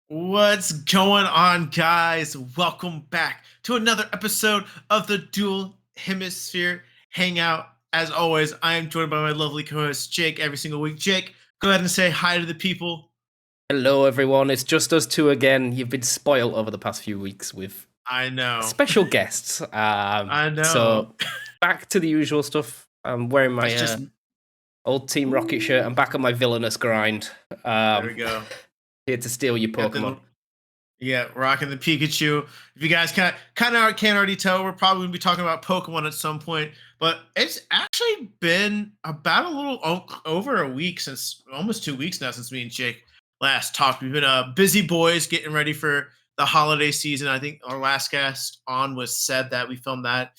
What's going on, guys? Welcome back to another episode of the Dual Hemisphere Hangout. As always, I am joined by my lovely co-host Jake every single week. Jake, go ahead and say hi to the people. Hello, everyone. It's just us two again. You've been spoiled over the past few weeks with I know, special guests. I know. So back to the usual stuff. I'm wearing my It's just old Team Rocket shirt. ooh, I'm back on my villainous grind. there we go. Here to steal your Got Pokemon. the rocking the Pikachu. If you guys can't already tell, we're probably gonna be talking about Pokemon at some point. But it's actually been about a little over a week since almost 2 weeks now since me and Jake last talked. We've been busy boys getting ready for the holiday season. I think our last guest on was said that we filmed that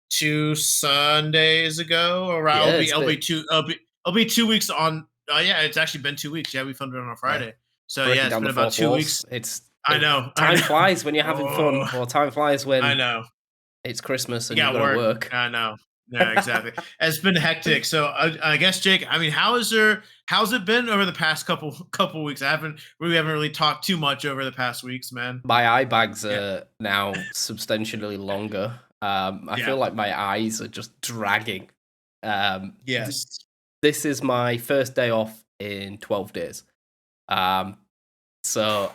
2 Sundays ago. Or Yeah, it'll be 2 weeks on. Yeah, it's actually been 2 weeks. Yeah, we filmed it on a yeah. Friday. So yeah, Breaking it's down been the about fourth two walls. weeks. I know. I Time know. flies when you're having fun, Oh, or time flies I when know. it's Christmas You and you got got to work. work. I know. Yeah, exactly. It's been hectic. So I guess Jake, I mean, how's it been over the past couple weeks? We haven't really talked too much over the past weeks, man. My eye bags Yeah. are now substantially longer. I feel Yeah. like my eyes are just dragging. Yes. This is my first day off in 12 days. Um, so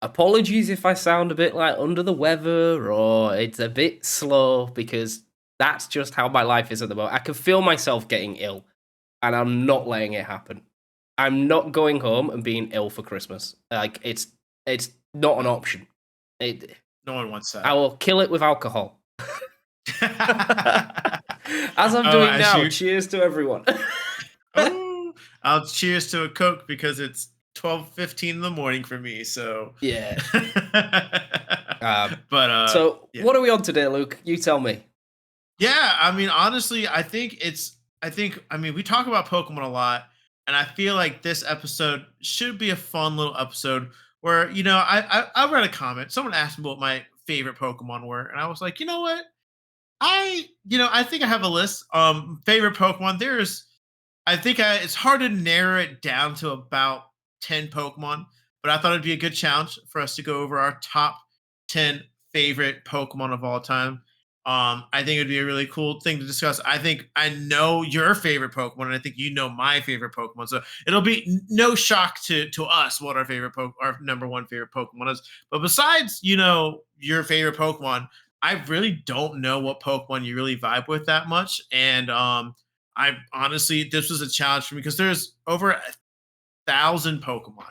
apologies if I sound a bit like under the weather or it's a bit slow because that's just how my life is at the moment. I can feel myself getting ill and I'm not letting it happen. I'm not going home and being ill for Christmas. Like it's not an option. It, No one wants I that. will kill it with alcohol. As I'm Oh, doing as now. you Cheers to everyone. oh, I'll cheers to a Coke because it's 12:15 in the morning for me. So Yeah. but So yeah. what are we on today, Luke? You tell me. Yeah, I mean, honestly, I mean, we talk about Pokemon a lot, and I feel like this episode should be a fun little episode where, I read a comment. Someone asked me what my favorite Pokemon were, and I was like, you know what? I think I have a list. Favorite Pokemon. It's hard to narrow it down to about 10 Pokemon, but I thought it'd be a good challenge for us to go over our top 10 favorite Pokemon of all time. I think it'd be a really cool thing to discuss. I think I know your favorite Pokemon, and I think you know my favorite Pokemon. So it'll be no shock to us what our number one favorite Pokemon is. But besides, your favorite Pokemon, I really don't know what Pokemon you really vibe with that much. And I honestly, this was a challenge for me because there's over 1,000 Pokemon.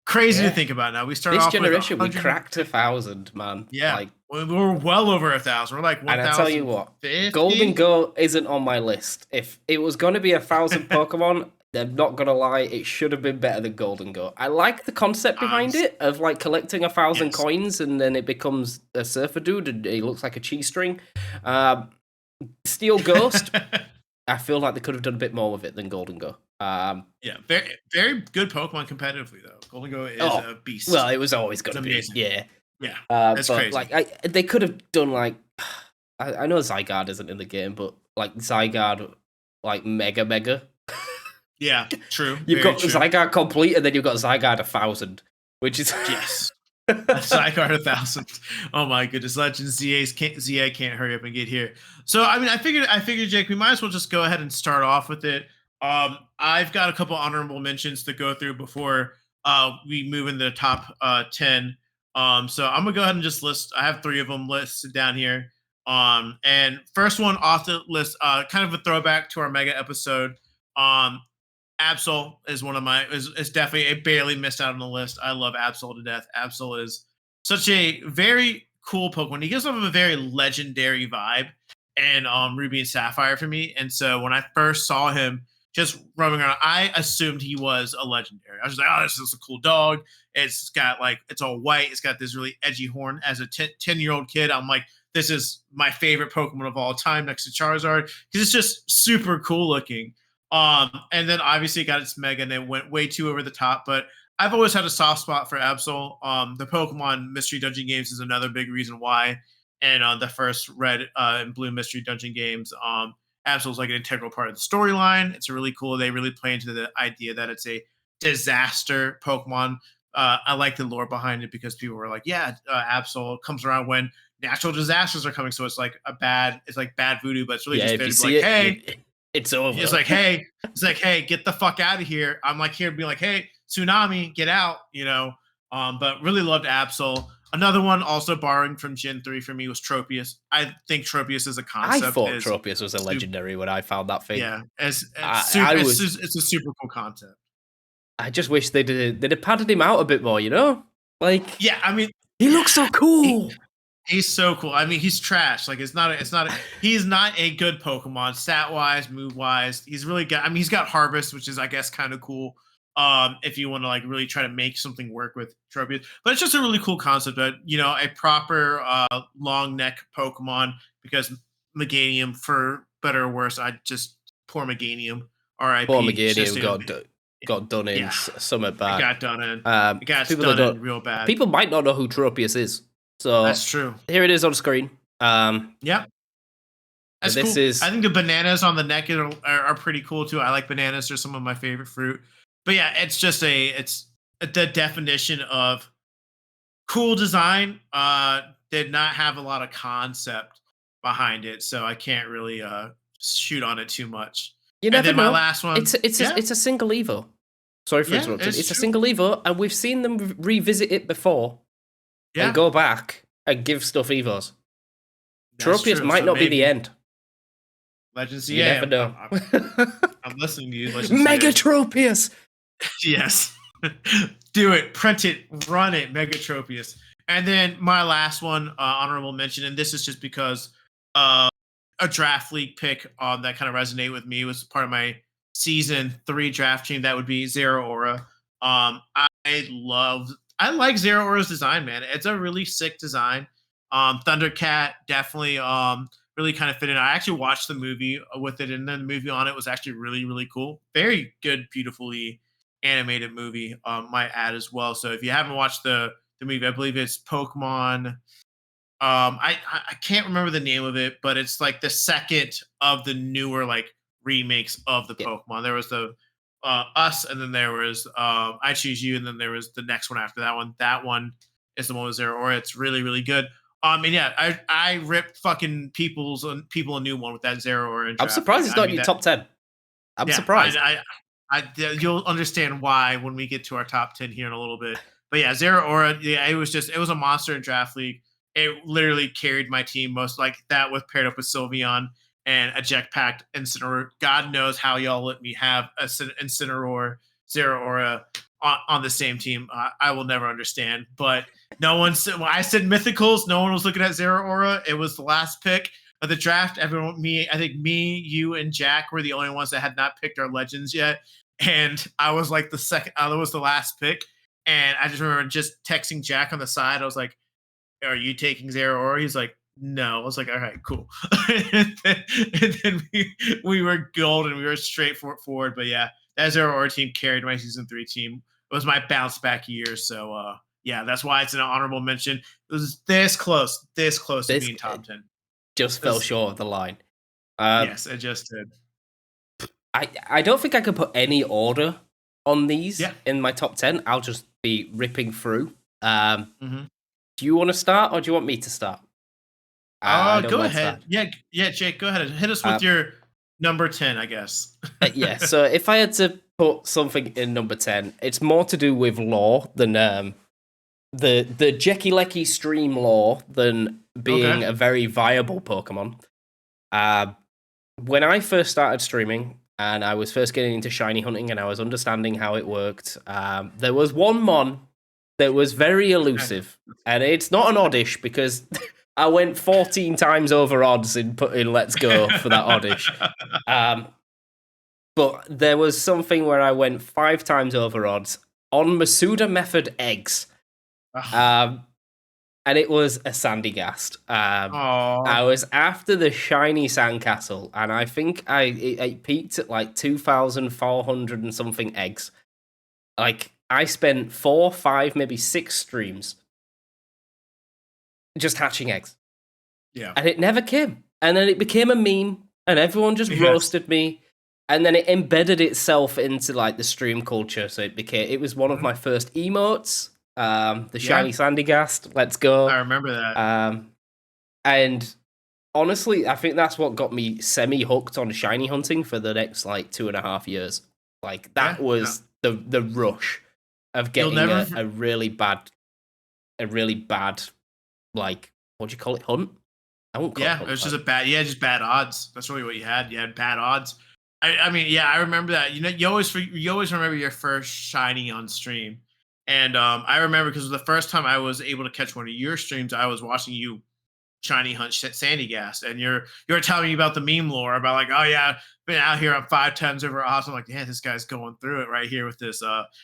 Crazy to Yeah. think about now. We started This off with generation, we 100. cracked 1,000, man. Yeah, Like, we're well over 1,000. We're like and I tell you what, 1,050. Golden Go isn't on my list. If it was going to be 1,000 Pokemon, I'm not gonna lie, it should have been better than Golden Go. I like the concept behind Honest, it of like collecting 1,000 yes. coins and then it becomes a surfer dude and he looks like a cheese string. Um, Steel Ghost, I feel like they could have done a bit more with it than Golden Go. Yeah, very very good Pokemon competitively though. Golden Go is Oh, a beast. well, it was always It's gonna be, amazing. yeah. Yeah, that's But crazy. like, they could have done like, I know Zygarde isn't in the game, but like Zygarde, like Mega. Yeah, true. You've Very got true. Zygarde complete, and then you've got Zygarde 1,000, which is Yes. Sidecar 1,000. Oh my goodness, Legends ZA can't hurry up and get here. So I mean, I figured, Jake, we might as well just go ahead and start off with it. I've got a couple honorable mentions to go through before we move into the top 10. So I'm gonna go ahead and just list. I have three of them listed down here. And first one off the list, kind of a throwback to our mega episode. Um, Absol is one of my is definitely it barely missed out on the list. I love Absol to death. Absol is such a very cool Pokemon. He gives off a very legendary vibe and Ruby and Sapphire for me. And so when I first saw him just roaming around, I assumed he was a legendary. I was just like, oh, this is a cool dog. It's got like it's all white. It's got this really edgy horn. As a 10-year-old kid, I'm like, this is my favorite Pokemon of all time next to Charizard because it's just super cool looking. And then obviously it got its mega and it went way too over the top. But I've always had a soft spot for Absol. The Pokemon Mystery Dungeon games is another big reason why. And the first Red and Blue Mystery Dungeon games, Absol is like an integral part of the storyline. It's really cool. They really play into the idea that it's a disaster Pokemon. I like the lore behind it because people were like, yeah, Absol comes around when natural disasters are coming, so it's like bad voodoo, but it's really Yeah, just if there you to be see like, it, hey, it's it's over. like, hey, get the fuck out of here. I'm like here to be like, hey, tsunami, get out, you know. But really loved Absol. Another one, also borrowing from Gen 3 for me, was Tropius. I think Tropius as a I concept thought is Tropius was a super, legendary when I found that thing. yeah, it's I super, was. it's a super cool concept. I just wish they'd have padded him out a bit more. You know, like Yeah, I mean, he looks so he, cool. he's so cool. I mean, he's trash. Like he's not a good Pokemon stat wise, move wise. He's really got. I mean, he's got Harvest, which is I guess kind of cool. If you want to like really try to make something work with Tropius, but it's just a really cool concept. That you know, a proper long neck Pokemon because Meganium, for better or worse, I just poor Meganium. Poor R.I.P. It's just Meganium got done in yeah, somewhat it bad. got done in. It For got people that done in don't, real bad. people might not know who Tropius is. So That's true. here it is on screen. Yep. That's This cool. I is think the bananas on the neck are pretty cool too. I like bananas; they're some of my favorite fruit. But yeah, it's the definition of cool design. Did not have a lot of concept behind it, so I can't really shoot on it too much. you And never then my know. last one, yeah, It's a single Evo. Sorry for yeah, interrupting. it's It's a true. single Evo, and we've seen them revisit it before and Yeah, go back and give stuff Evos. that's Tropius true. might So not be the maybe end. Legends. You Yeah, never know. I'm listening to you, Legends. Mega Tropius. Yes. Do it, print it, run it, Megatropius. And then my last one, honorable mention, and this is just because a draft league pick that kind of resonated with me was part of my season 3 draft team. That would be Zero Aura. I like Zero Aura's design, man. It's a really sick design. Thundercat definitely really kind of fit in. I actually watched the movie with it, and then the movie on it was actually really, really cool. Very good, beautifully animated movie, might add as well. So if you haven't watched the movie, I believe it's Pokemon. I can't remember the name of it, but it's like the second of the newer like remakes of the Yeah, Pokemon. There was the Us, and then there was I Choose You, and then there was the next one after that one. That one is the one with Zero Aura. It's really, really good. And yeah, I ripped fucking people a new one with that Zero Aura in I'm draft surprised league. it's I not in mean your that, top 10. I'm yeah, surprised. you'll understand why when we get to our top 10 here in a little bit. But yeah, Zero Aura, yeah, it was a monster in draft league. It literally carried my team most like that with paired up with Sylveon and a jetpack Incineroar. God knows how y'all let me have a Incineroar, Zero Aura on the same team. I will never understand. But no one said, when I said mythicals, no one was looking at Zero Aura. It was the last pick of the draft. I think me, you, and Jack were the only ones that had not picked our legends yet. And I was like the second, that was the last pick. And I just remember just texting Jack on the side. I was like, "Are you taking Zero Aura?" He's like, "No." I was like, "All right, cool." And then we were golden. We were straight forward. But yeah, that Zero Aura team carried my season 3 team. It was my bounce back year. So yeah, that's why it's an honorable mention. It was this close to This being top 10. just It fell was, short of the line. Um, yes, it just did. I don't think I could put any order on these Yeah. in my top 10. I'll just be ripping through. Mm-hmm. Do you want to start or do you want me to start? I don't Go mind ahead. starting. Yeah, Jake, go ahead and hit us Uh, with your number 10, I guess. yeah, so if I had to put something in number 10, it's more to do with lore than the Jecky Lecky stream lore than being Okay. a very viable Pokemon. When I first started streaming and I was first getting into shiny hunting and I was understanding how it worked, there was one mon that was very elusive, and it's not an oddish because I went 14 times over odds in putting Let's Go for that oddish. But there was something where I went 5 times over odds on Masuda Method eggs. And it was a Sandygast. I was after the shiny sandcastle, and I think it peaked at like 2,400 and something eggs. Like, I spent 4, 5, maybe 6 streams just hatching eggs. Yeah. And it never came. And then it became a meme, and everyone just Yes. roasted me. And then it embedded itself into like the stream culture. So it was one of my first emotes. The Yeah, shiny Sandygast. Let's I go. remember that. Um, and honestly, I think that's what got me semi hooked on shiny hunting for the next like 2.5 years. Like Yeah, that was the rush of you'll getting never. a really bad like what do you call it, hunt? I won't call it Yeah, it hunt. was just a bad. Yeah, just bad odds. That's really what you had. You had bad odds. I mean, yeah, I remember that. You know, you always remember your first shiny on stream, and I remember because the first time I was able to catch one of your streams, I was watching you shiny hunt Sandy Gas, and you're telling me about the meme lore about like, oh yeah, been out here on 5 times over odds. I'm like, yeah, this guy's going through it right here with this Sandy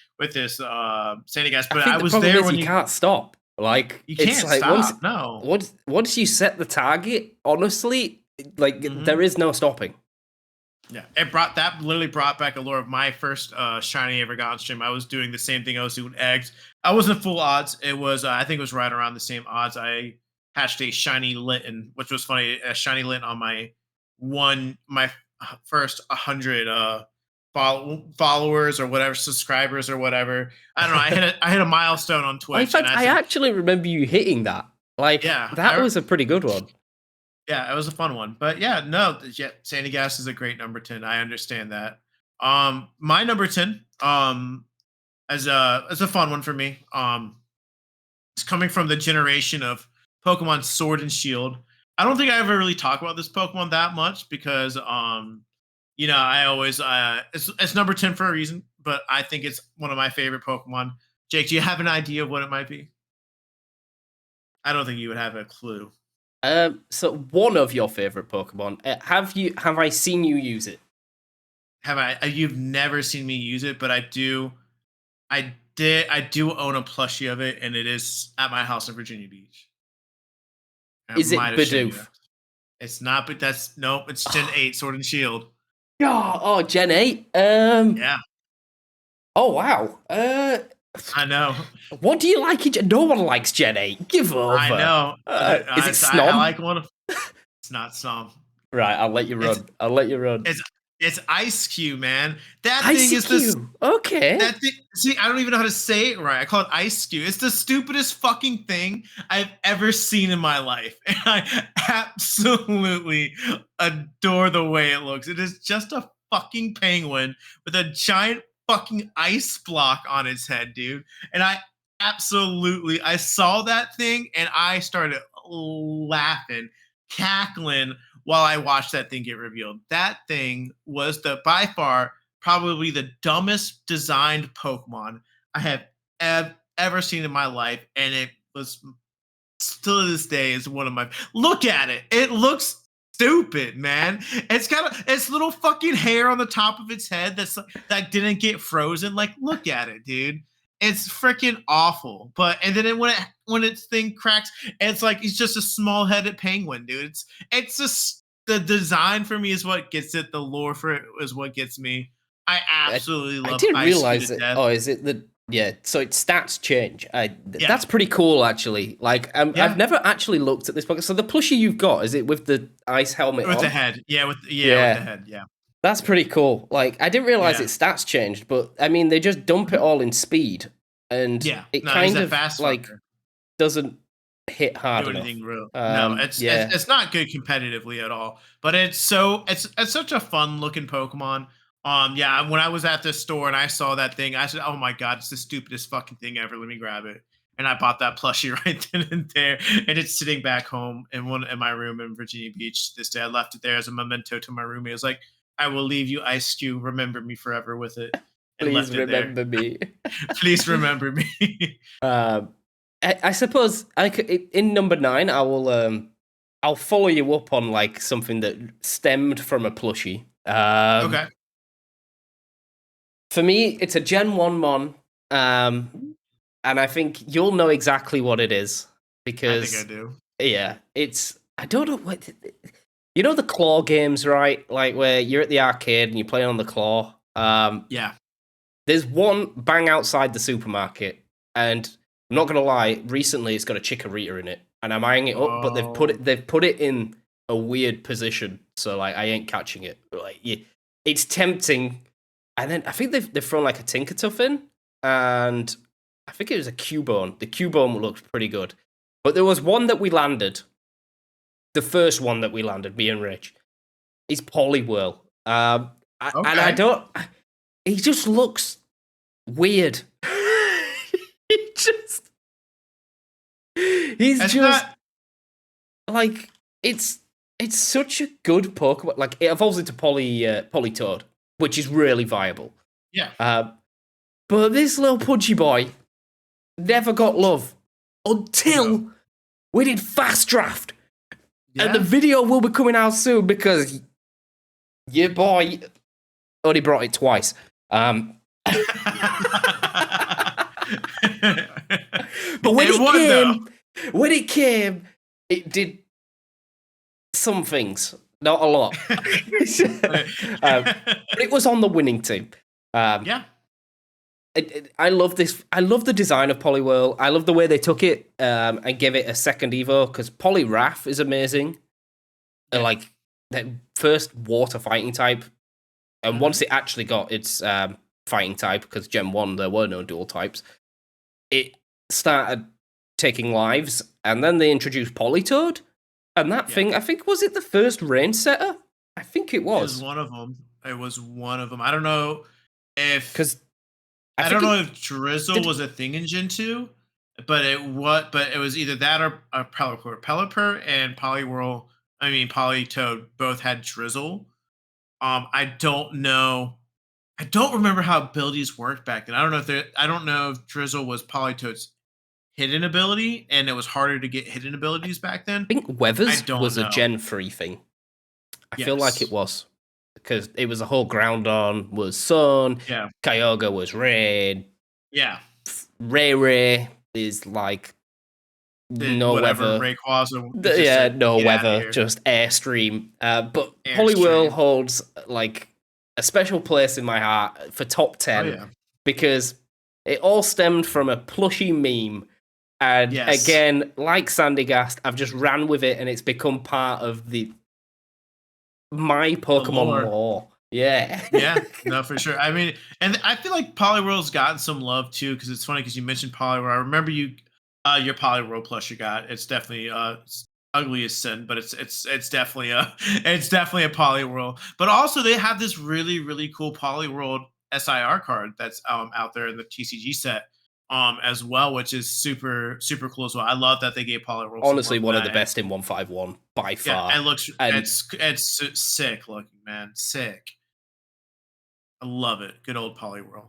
Gas. I But think I the was problem there is when you can't stop. Like you it's can't like once stop. No. once you set the target, honestly, like Hmm. there is no stopping. Yeah, it brought that literally brought back a lore of my first shiny I ever got on stream. I was doing the same thing. I was doing eggs. I wasn't full odds. It was I think it was right around the same odds. I hatched a shiny Litten, which was funny. A shiny Litten on my first 100 followers or whatever, subscribers or whatever. I don't know. I hit a milestone on Oh, in Twitch, and fact, I I said, actually remember you hitting that. Like yeah, that was a pretty good one. yeah, it was a fun one. But yeah, no, yeah, Sandy Gas is a great number 10. I understand that. My number 10, as a fun one for me. It's coming from the generation of Pokemon Sword and Shield. I don't think I ever really talk about this Pokemon that much because I always it's number 10 for a reason, but I think it's one of my favorite Pokemon. Jake, do you have an idea of what it might be? I don't think you would have a clue. So one of your favorite Pokemon. Have I seen you use it? Have I? You've never seen me use it, but I do. I do own a plushie of it, and it is at my house in Virginia Beach. I Is might it have shown you. Bidoof? It's not, but that's nope. It's Gen 8 Sword and Shield. Yeah. Oh, Gen 8. Yeah, Oh wow. I know. What do you like? No one likes Gen 8. Give I over. know. Is it I Snom? like one of. It's not some. Right, I'll let you It's run. I'll let you run. it's it's Ice Cube, man. That thing is this. ICQ. Okay. That thing, see, I don't even know how to say it right. I call it Ice Cube. It's the stupidest fucking thing I've ever seen in my life. And I absolutely adore the way it looks. It is just a fucking penguin with a giant fucking ice block on its head, dude. And I saw that thing and I started laughing, cackling while I watched that thing get revealed. That thing was the by far probably the dumbest designed Pokemon I have ever seen in my life, and it was still to this day is one of my. Look at it; it looks stupid, man. It's got its little fucking hair on the top of its head that didn't get frozen. Like, look at it, dude. It's freaking awful. But and then when its thing cracks, it's like it's just a small headed penguin, dude. It's just the design for me is what gets it. The lore for it is what gets me. I I, absolutely I love didn't Ice Cube realize to it. death. Oh, is it the yeah? So its stats change. Yeah, That's pretty cool, actually. Like, I've yeah, never actually looked at this book. So the plushie you've got is it with the ice helmet with the on? head. Yeah, with the Yeah, head. Yeah, that's pretty cool. Like, I didn't realize yeah, its stats changed, but I mean, they just dump it all in speed, and yeah. it No, he's kind a of fast like fucker. doesn't hit hard Do enough. anything real. No, Yeah, it's not good competitively at all. But it's such a fun looking Pokemon. Yeah, when I was at the store and I saw that thing, I said, "Oh my god, it's the stupidest fucking thing ever. Let me grab it." And I bought that plushie right then and there, and it's sitting back home in my room in Virginia Beach this day. I left it there as a memento to my roommate. It was like, "I will leave you, Ice Cube. Remember me forever with it," and please left it there. remember me. Please remember me. um, I suppose in number 9, I'll follow you up on like something that stemmed from a plushie. Okay, For me, it's a Gen 1 Mon, and I think you'll know exactly what it is I think I because do. yeah, it's I don't know what you know the claw games, right? Like where you're at the arcade and you're playing on the claw. Yeah. There's one bang outside the supermarket, and I'm not gonna lie. Recently, it's got a Chikorita in it, and I'm eyeing it up, but Oh. they've put it in a weird position, so like I ain't catching it. But, like yeah, it's tempting, and then I think they've thrown like a Tinkertuff in, and I think it was a Cubone. The Cubone looked pretty good. But there was one that we landed. The first one that we landed, me and Rich, is Poliwhirl. And I Okay. don't. He just looks weird. he just. He's It's just not. like it's such a good Pokemon. Like it evolves into Politoed, which is really viable. Yeah. Uh, but this little pudgy boy never got love No. until we did Fast Draft. And the Yeah. video will be coming out soon because your boy only brought it twice. But when it came, it did some things, not a lot. But it was on the winning team. Yeah. I love this. I love the design of Poliwhirl. I love the way they took it and gave it a second Evo because Poliwrath is amazing. Yeah. Like that first water fighting type, and once it actually got its fighting type, because Gen 1 there were no dual types, it started taking lives, and then they introduced Politoed, and that thing, I think, was it the first range setter? I think it It was was. one of them. It was one of them. I don't know if Because I don't know if Drizzle was a thing in Gen 2, but it was either that or Pelipper. Pelipper and Poliwhirl, I mean Politoed both had Drizzle. I don't know. I don't remember how abilities worked back then. I don't know if Drizzle was Politoed's hidden ability and it was harder to get hidden abilities back then. I think I Weathers don't was a know. Gen 3 thing. I feel like it Yes. was. Because it was a whole Groundon was Sun, Yeah. Kyogre was Rain, Yeah. Ray is like Did no whatever weather. Rayquaza just Yeah, said, no get out of weather, here. just airstream. But Poliwhirl Airstream. holds like a special place in my heart for top Oh 10 yeah. because it all stemmed from a plushy meme. And Yes. again, like Sandygast, I've just ran with it and it's become part of my The Pokemon lore. lore. Yeah. Yeah, no, for sure. I mean, and I feel like Poliwhirl's gotten some love too, because it's funny because you mentioned Poliwhirl. I remember your Poliwhirl plush you got. It's definitely it's ugly as sin, but it's definitely a it's definitely a Poliwhirl. But also they have this really cool Poliwhirl SIR card that's out there in the TCG set as well, which is super cool as well. I love that they gave Poliwhirl some Honestly, love for one of the that. And best in 151 by yeah, far. And it's sick looking, man. Sick. I love it. Good old Poliwhirl.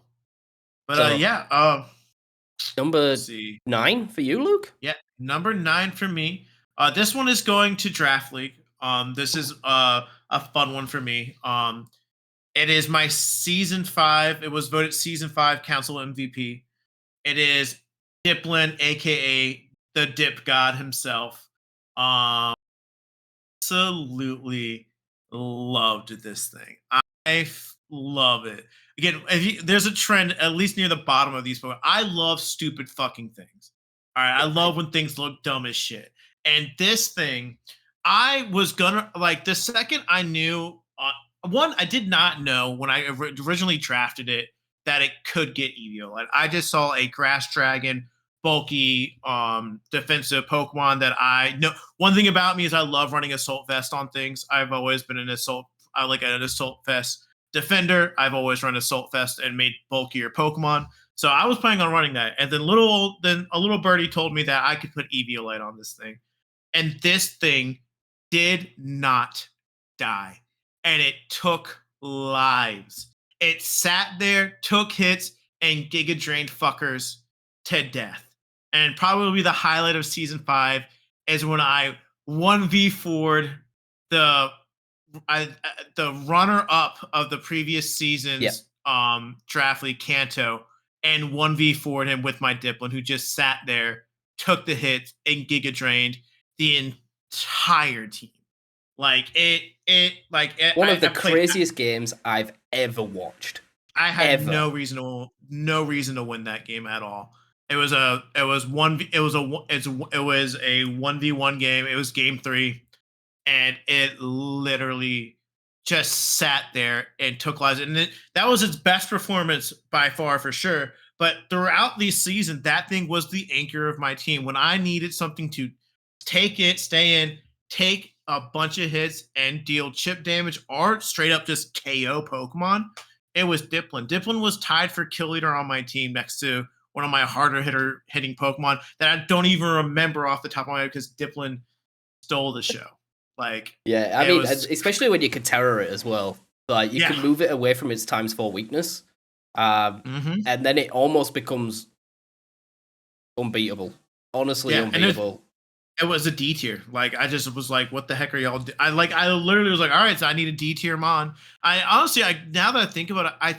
But so yeah, let's number see. 9 for you, Luke? Yeah, number 9 for me. This one is going to Draft League. This is a fun one for me. It is my season 5. It was voted season 5 council MVP. It is Diplin, aka the Dip God himself. Um, absolutely loved this thing. Love it. Again, there's a trend, at least near the bottom of these books. I love stupid fucking things. All right, I love when things look dumb as shit. And this thing, I was gonna like the second I knew. One, I did not know when I originally drafted it that it could get EVO. Like I just saw a grass dragon, bulky, defensive Pokemon that I know. One thing about me is I love running assault vest on things. I've always been an assault. I like an assault vest defender. I've always run assault vest and made bulkier Pokemon. So I was planning on running that. And then a little birdie told me that I could put Eviolite on this thing. And this thing did not die. And it took lives. It sat there, took hits, and Giga drained fuckers to death. And probably the highlight of season 5 is when I 1v4'd the the runner up of the previous Yeah. season's draft league Kanto and 1v4'd him with my Diplin, who just sat there, took the hit, and Giga drained the entire team. One of the I played. craziest games I've ever watched. I had Ever. no reason to win that game at all. It was a it was one it was a it was a 1v1 game. It was game 3 and it literally just sat there and took lives. And that was its best performance by far for sure. But throughout the season, that thing was the anchor of my team. When I needed something to take it, stay in, take a bunch of hits, and deal chip damage, or straight up just KO Pokemon, it was Dipplin. Dipplin was tied for kill leader on my team next to one of my harder hitting Pokemon that I don't even remember off the top of my head because Dipplin stole the show. Like Yeah, I it mean, was, especially when you can terror it as well. Like you yeah. can move it away from its times 4 weakness, Hmm. and then it almost becomes unbeatable. Honestly, Yeah, and unbeatable. it was a D tier. Like I just was like, what the heck are y'all? I literally was like, all right, so I need a D tier mon. I honestly, I now that I think about it,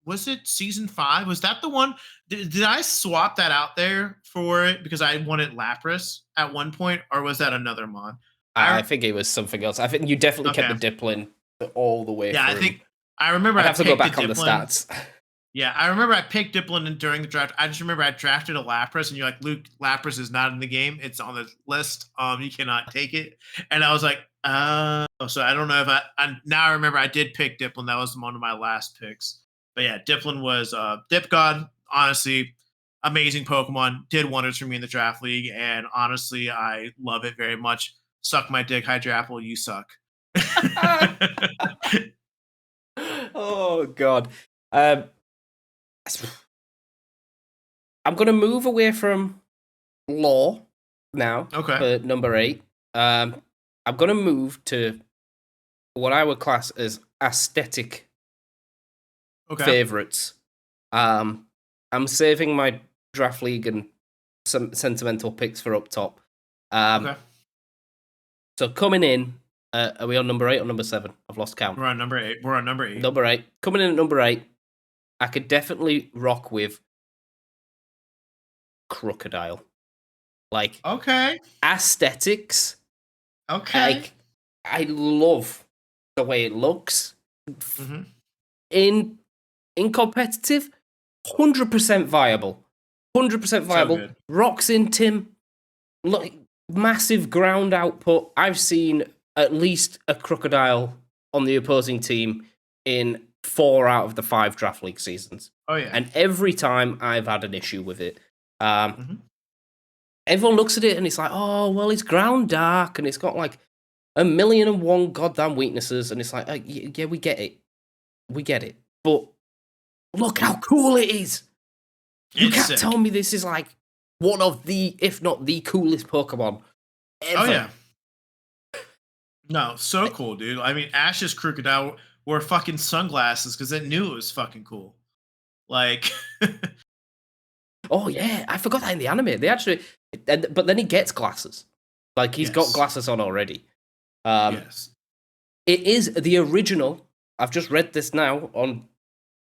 was it season 5? Was that the one? Did I swap that out there for it because I wanted Lapras at one point, or was that another mon? I I think it was something else. I think you definitely kept Okay, the Dipplin all the way yeah, I through. think I remember I'd I have to go picked a back on the Dipplin. stats. Yeah, I remember I picked Dipplin during the draft. I just remember I drafted a Lapras, and you're like, Luke, Lapras is not in the game. It's on the list. You cannot take it. And I was like, so I don't know if I now I remember I did pick Dipplin. That was one of my last picks. But yeah, Dipplin was Dip God. Honestly, amazing Pokemon. Did wonders for me in the draft league, and honestly, I love it very much. Suck my dick, Hydrapple. You suck. Oh god. Um, I'm gonna move away from law now Okay. for number 8. I'm gonna move to what I would class as aesthetic Okay. favorites. Um, I'm saving my draft league and some sentimental picks for up top. Um, Okay. so coming in, are we on number 8 or number 7? I've lost count. We're on number 8. We're on number 8. Number 8. Coming in at number 8, I could definitely rock with Crocodile. Like Okay. aesthetics, Okay. like I love the way it looks. Mm-hmm. In competitive, 100% viable. 100% So viable. good. Rocks in Tim. Look, massive ground output. I've seen at least a Crocodile on the opposing team in 4 out of the 5 draft league seasons. Oh yeah. And every time I've had an issue with it. Mm-hmm. Everyone looks at it and it's like, oh, well, it's ground dark and it's got like 1,000,001 goddamn weaknesses. And it's like, yeah, we get it. We get it. But look how cool it is. You It's can't sick. tell me this is like one of the, if not the coolest Pokemon ever. Oh yeah. No, so cool, dude. I mean, Ash's Crocodile wore fucking sunglasses because it knew it was fucking cool. Like, Oh, yeah. I forgot that in the anime. They actually, but then he gets glasses. Like he's got yes, glasses on already. Um, yes. It is the original. I've just read this now on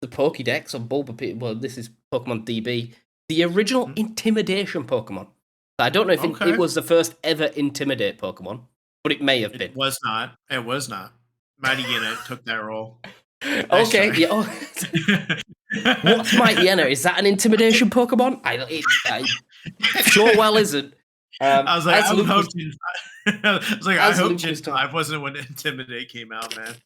the Pokédex on Bulbapedia. Well, this is Pokemon DB. The original Mhm. intimidation Pokemon. I don't know if it Okay. was the first ever intimidate Pokemon, but it may have It been. was not. It was not. Mighty Yenna took that role. Nice Okay, try. yeah. What's Mighty Yenna? Is that an intimidation Pokemon? I sure well isn't. I was like, As I would Luke hope. was, I was like, I as hope Luke Gen was talking, 5 wasn't when Intimidate came out, man.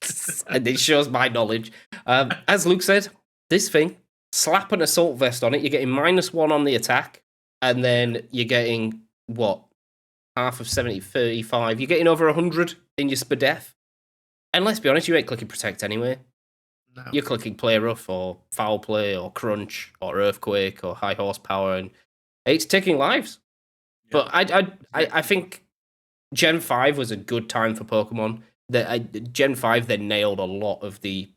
and it shows my knowledge. As Luke said, this thing, slap an assault vest on it, you're getting -1 on the attack, and then you're getting what? Half of 70, 35. You're getting over 100 in your Spadef. And let's be honest, you ain't clicking protect anyway. No. You're clicking play rough or foul play or crunch or earthquake or high horsepower, and it's taking lives. Yeah. But I think Gen 5 was a good time for Pokemon. Gen 5 they nailed a lot of the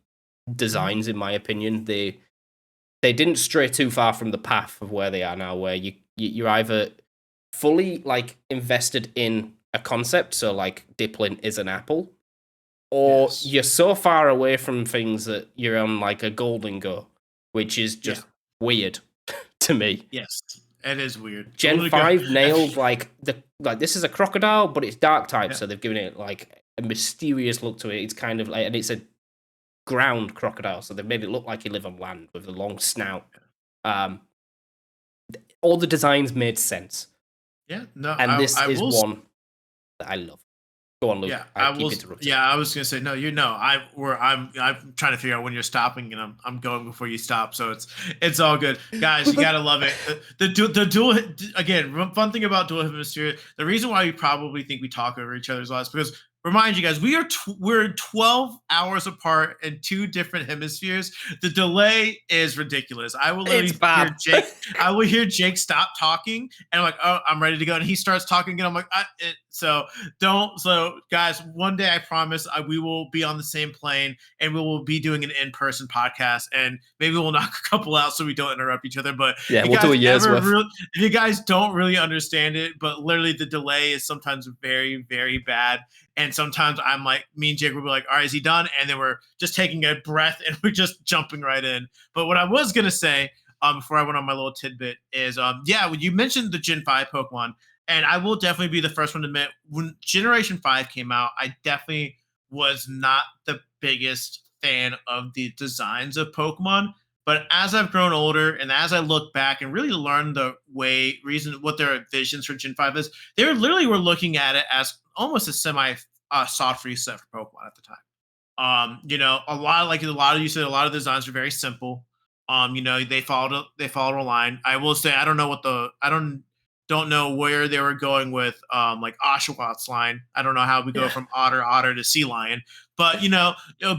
designs in my opinion. They didn't stray too far from the path of where they are now, where you're either fully like invested in a concept, so like Dipplin is an apple, or Yes. you're so far away from things that you're on like a golden go, which is Yeah. just weird to me. Yes. It is weird. Gen Golden Go. 5 nailed like this is a crocodile, but it's dark type, Yeah. so they've given it like a mysterious look to it. It's kind of like, and it's a ground crocodile, so they've made it look like you live on land with a long snout. All the designs made sense, Yeah. No, and this I is will. one that I love. Go on, Luke. Yeah, I I keep will. interrupting. Yeah, I was gonna say no. You know, I'm trying to figure out when you're stopping, and I'm going before you stop. So it's all good, guys. You gotta love it. The dual again. Fun thing about dual hemisphere. The reason why we probably think we talk over each other's lives because remind you guys we're 12 hours apart in two different hemispheres. The delay is ridiculous. I will It's literally hear bad. Jake. I will hear Jake stop talking, and I'm like, oh, I'm ready to go, and he starts talking, and I'm like, so don't so guys one day I promise we will be on the same plane and we will be doing an in-person podcast and maybe we'll knock a couple out so we don't interrupt each other but Yeah, if you we'll do guys a year's ever worth. really if you guys don't really understand it but literally the delay is sometimes very very bad and sometimes I'm like me and Jake will be like all right is he done and then we're just taking a breath and we're just jumping right in but what I was gonna say before I went on my little tidbit is yeah when you mentioned the Gen 5 Pokemon and I will definitely be the first one to admit when Generation 5 came out, I definitely was not the biggest fan of the designs of Pokemon. But as I've grown older and as I look back and really learn the reason, what their visions for Gen 5 is, they were looking at it as almost a semi soft reset for Pokemon at the time. You know, a lot of you said a lot of the designs are very simple. You know, they followed a line. I will say I don't know what the I don't know where they were going with like Oshawott line. I don't know how we go Yeah. from otter to sea lion. But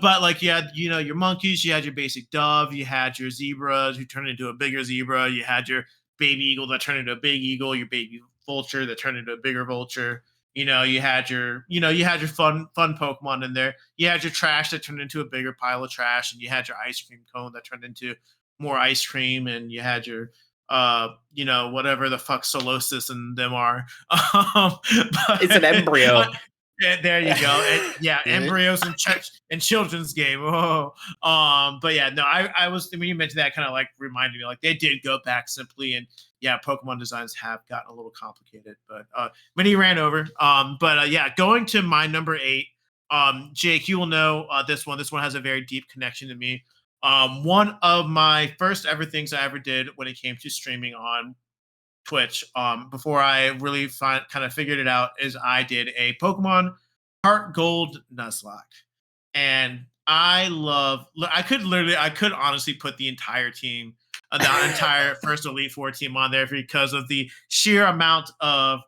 but like you had your monkeys, you had your basic dove, you had your zebras who turned into a bigger zebra, you had your baby eagle that turned into a big eagle, your baby vulture that turned into a bigger vulture. You had your fun Pokemon in there. You had your trash that turned into a bigger pile of trash, and you had your ice cream cone that turned into more ice cream, and you had your whatever the fuck Solosis and them are. It's an Uh, embryo. yeah, there you go. Yeah, embryos and children's game. Oh, but yeah, no, I was when you mentioned that, kind of like reminded me like they did go back simply, and yeah, Pokemon designs have gotten a little complicated, but when he ran over. But yeah, going to my number 8. Jake, you will know this one. This one has a very deep connection to me. One of my first ever things I ever did when it came to streaming on Twitch, before I really kind of figured it out, is I did a Pokemon Heart Gold Nuzlocke, and I could honestly put the entire first Elite Four team on there because of the sheer amount of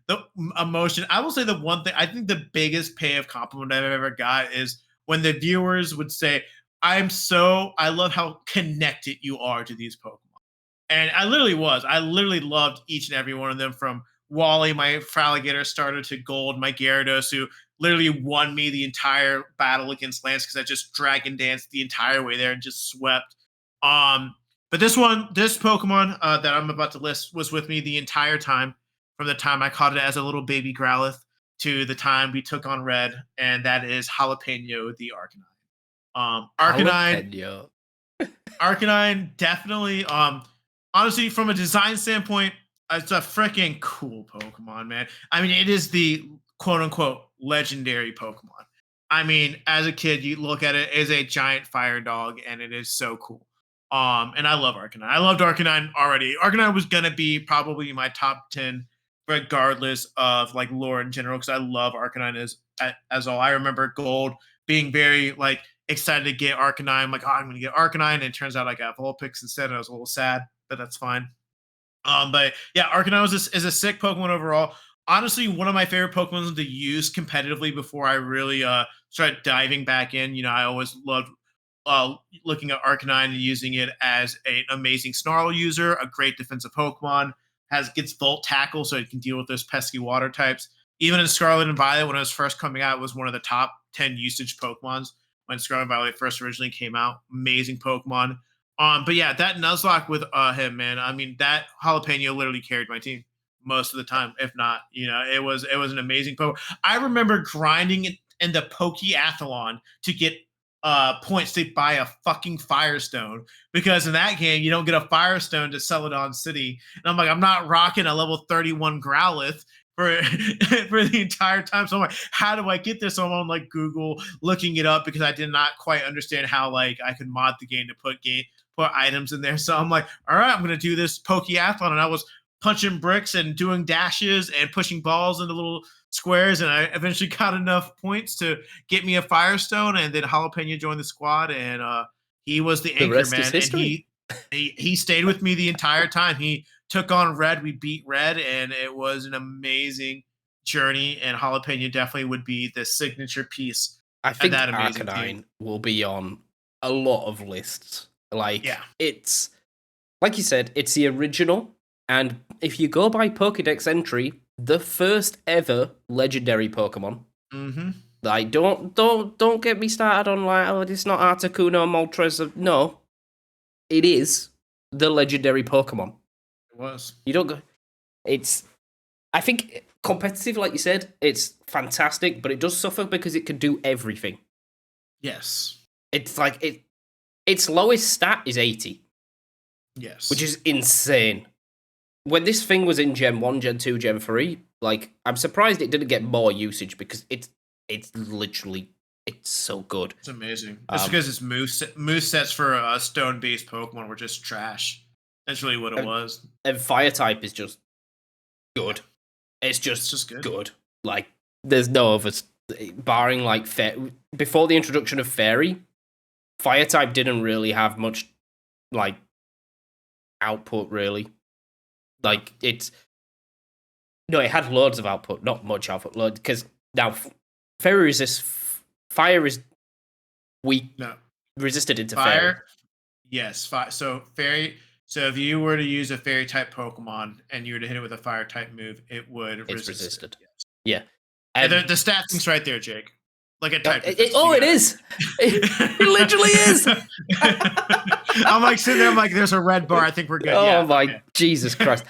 the emotion. I will say the one thing I think the biggest pay of compliment I've ever got is when the viewers would say, I love how connected you are to these Pokemon. And I literally was. I literally loved each and every one of them from Wally, my Fraligator starter, to Gold, my Gyarados, who literally won me the entire battle against Lance because I just dragon danced the entire way there and just swept. But this Pokemon that I'm about to list was with me the entire time, from the time I caught it as a little baby Growlithe to the time we took on Red, and that is Jalapeno the Arcanine. Arcanine Jalapeno. Arcanine definitely. Honestly, from a design standpoint, it's a freaking cool Pokemon, man. I mean, it is the quote unquote legendary Pokemon. I mean, as a kid, you look at it as a giant fire dog, and it is so cool. And I love Arcanine. I loved Arcanine already. Arcanine was gonna be probably my top 10, regardless of like lore in general, because I love Arcanine as all. I remember Gold being very like excited to get Arcanine. I'm like, oh, I'm gonna get Arcanine, and it turns out I got Vulpix instead, and I was a little sad, but that's fine. But yeah, Arcanine is a sick Pokemon overall. Honestly, one of my favorite Pokemon to use competitively before I really started diving back in. You know, I always loved looking at Arcanine and using it as an amazing Snarl user, a great defensive Pokemon, gets Volt Tackle so it can deal with those pesky water types. Even in Scarlet and Violet, when it was first coming out, it was one of the top 10 usage Pokemons when Scarlet and Violet first originally came out. Amazing Pokemon. But yeah, that Nuzlocke with him, man. I mean, that jalapeno literally carried my team most of the time, if not, it was an amazing Pokemon. I remember grinding it in the Pokeathlon to get points to buy a fucking Firestone because in that game you don't get a Firestone to Celadon City. And I'm like, I'm not rocking a level 31 Growlithe for for the entire time. So I'm like, how do I get this? So I'm on like Google looking it up because I did not quite understand how like I could mod the game to put items in there. So I'm like, all right, I'm gonna do this Pokeathlon, and I was punching bricks and doing dashes and pushing balls into little squares, and I eventually got enough points to get me a Firestone, and then Jalapeno joined the squad, and he was the The anchor rest is man, and history. he stayed with me the entire time. He took on Red, we beat Red, and it was an amazing journey. And Jalapeno definitely would be the signature piece I of think that amazing team. Arcanine will be on a lot of lists. Like Yeah. it's like you said, it's the original, and if you go by Pokédex entry, the first ever legendary Pokemon. Mm-hmm. Like don't get me started on like, oh, it's not Articuno, Moltres. No, it is the legendary Pokemon. It was. You don't go. It's I think competitive, like you said, it's fantastic, but it does suffer because it can do everything. Yes. It's like its lowest stat is 80, which Yes. is insane. When this thing was in Gen 1, Gen 2, Gen 3, like I'm surprised it didn't get more usage because it's literally it's so good. It's amazing. It's because its move sets for stone based Pokemon were just trash. That's really what it was. And fire type is just good. It's just good. good. Like there's no other barring like before the introduction of fairy, fire type didn't really have much like output really. Like it's no, it had loads of output, not much output. Load because now fairy resists fire is weak. No. Resisted into Fire. fairy. Yes. So fairy. So if you were to use a fairy type Pokemon and you were to hit it with a fire type move, it would It's resist resisted. it. Yes. Yeah. And And the stat thing's right there, Jake. Like a type. it is. It literally is. I'm like sitting there. I'm like, there's a red bar. I think we're good. Oh Yeah, my okay. Jesus Christ!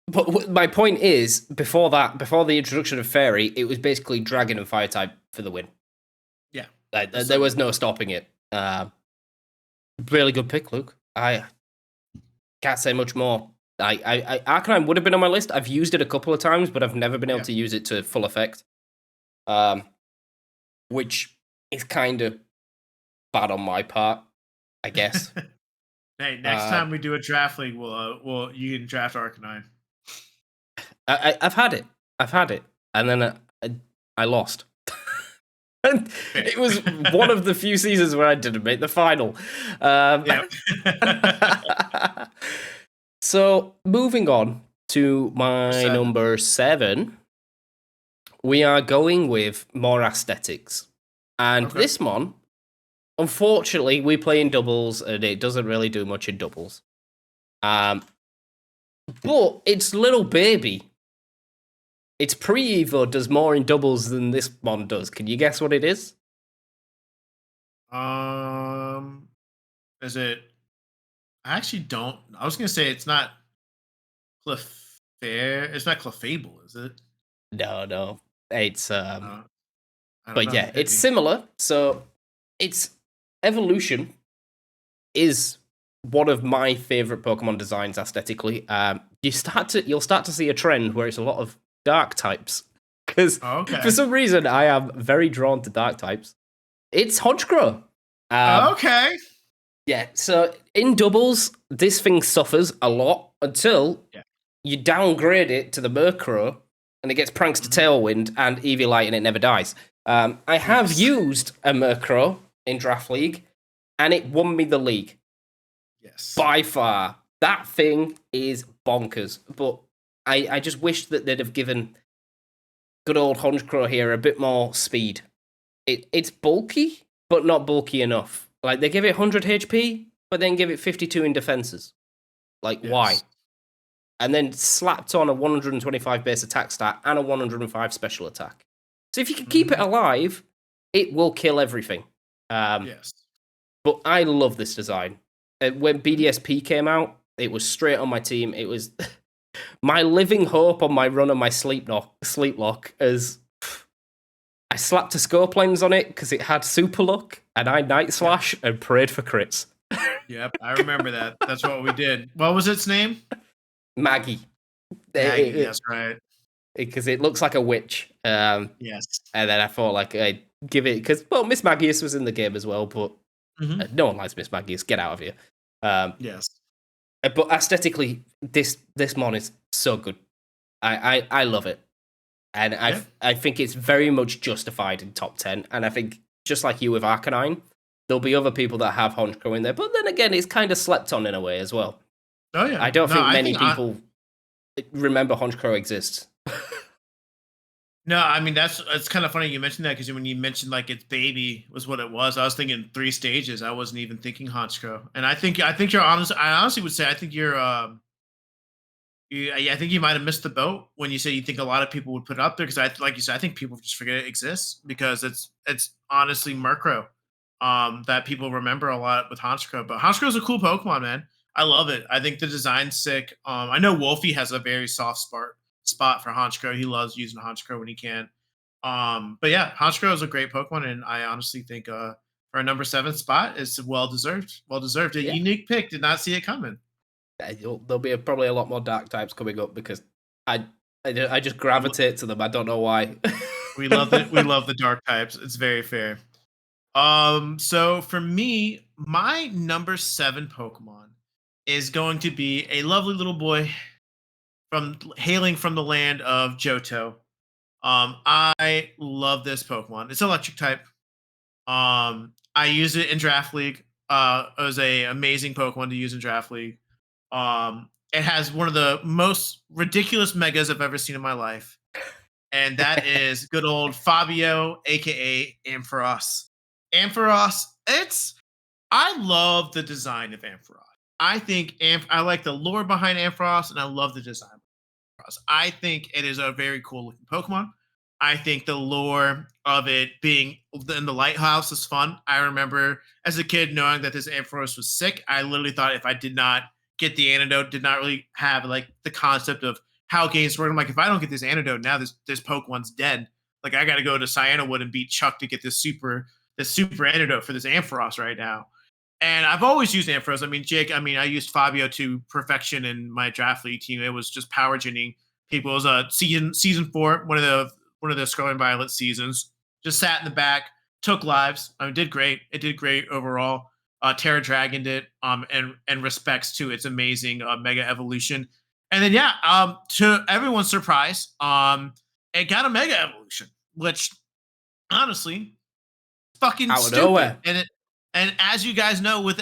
But my point is, before the introduction of fairy, it was basically dragon and fire type for the win. Yeah, Like, there was no stopping it. Really good pick, Luke. I can't say much more. Arcanine would have been on my list. I've used it a couple of times, but I've never been able to use it to full effect. Which is kind of bad on my part, I guess. Hey, next time we do a draft league, you can draft Arcanine. I've had it, and then I lost. And it was one of the few seasons where I didn't make the final. So moving on to my number 7, we are going with more aesthetics, and this one, unfortunately, we play in doubles, and it doesn't really do much in doubles. But it's little baby. Its pre-evo does more in doubles than this one does. Can you guess what it is? Is it? I actually don't. I was gonna say it's not It's not Clefable, is it? No. It's but yeah, it's Maybe. similar. So its evolution is one of my favorite Pokemon designs aesthetically. You'll start to see a trend where it's a lot of dark types. Because for some reason I am very drawn to dark types. It's Honchkrow. Okay. Yeah, so in doubles, this thing suffers a lot until you downgrade it to the Murkrow and it gets Pranks to Tailwind and Eviolite and it never dies. I have used a Murkrow in Draft League and it won me the league. Yes. By far. That thing is bonkers. But I just wish that they'd have given good old Honchkrow here a bit more speed. It's bulky, but not bulky enough. Like, they give it 100 HP, but then give it 52 in defenses. Like, why? And then slapped on a 125 base attack stat and a 105 special attack. So if you can keep it alive, it will kill everything. Yes. But I love this design. When BDSP came out, it was straight on my team. It was my living hope on my run on my sleep lock as I slapped a scope lens on it because it had super luck, and I night slash and prayed for crits. Yep, I remember that. That's what we did. What was its name? Maggie. Maggie, that's right. Because it looks like a witch. Yes. And then I thought, like, I'd give it, because, well, Miss Magius was in the game as well, but no one likes Miss Magius. Get out of here. Yes. But aesthetically, this mon is so good. I love it, and Yeah. I think it's very much justified in top 10. And I think just like you with Arcanine, there'll be other people that have Honchkrow in there, but then again, it's kind of slept on in a way as well. Oh yeah. I don't No, think I many think people remember Honchkrow exists. no, I mean that's it's kind of funny you mentioned that because when you mentioned like its baby was what it was, I was thinking 3 stages. I wasn't even thinking Honchkrow, and I think you're honest. I honestly would say I think you're I think you might have missed the boat when you say you think a lot of people would put it up there because like you said, I think people just forget it exists because it's honestly Murkrow that people remember a lot with Honchkrow. But Honchkrow is a cool Pokemon, man. I love it. I think the design's sick. I know Wolfie has a very soft spot for Honchkrow. He loves using Honchkrow when he can. But yeah, Honchkrow is a great Pokemon, and I honestly think for a number 7 spot, it's well deserved. Well deserved. A Yeah. unique pick. Did not see it coming. There'll be probably a lot more dark types coming up because I I just gravitate to them. I don't know why. We love it. We love the dark types. It's very fair. So for me, my number 7 Pokemon is going to be a lovely little boy from hailing from the land of Johto. I love this Pokemon. It's electric type. I use it in Draft League. It was a amazing Pokemon to use in Draft League. It has one of the most ridiculous megas I've ever seen in my life, and that is good old Fabio, aka Ampharos. Ampharos, I love the design of Ampharos. I think I like the lore behind Ampharos, and I love the design. I think it is a very cool looking Pokemon. I think the lore of it being in the lighthouse is fun. I remember as a kid knowing that this Ampharos was sick. I literally thought if I did not get the antidote, did not really have like the concept of how games work. I'm like, if I don't get this antidote now, this Pokemon's dead. Like I got to go to Cyanowood and beat Chuck to get this super antidote for this Ampharos right now. And I've always used Ampharos. I mean, Jake, I used Fabio to perfection in my draft league team. It was just power genning people. It was a season 4, one of the Scarlet Violet seasons. Just sat in the back, took lives. I mean, did great. It did great overall. Terra Dragoned it, and respects to its amazing Mega Evolution. And then yeah, to everyone's surprise, it got a Mega Evolution, which honestly fucking Out of stupid. nowhere. And as you guys know, with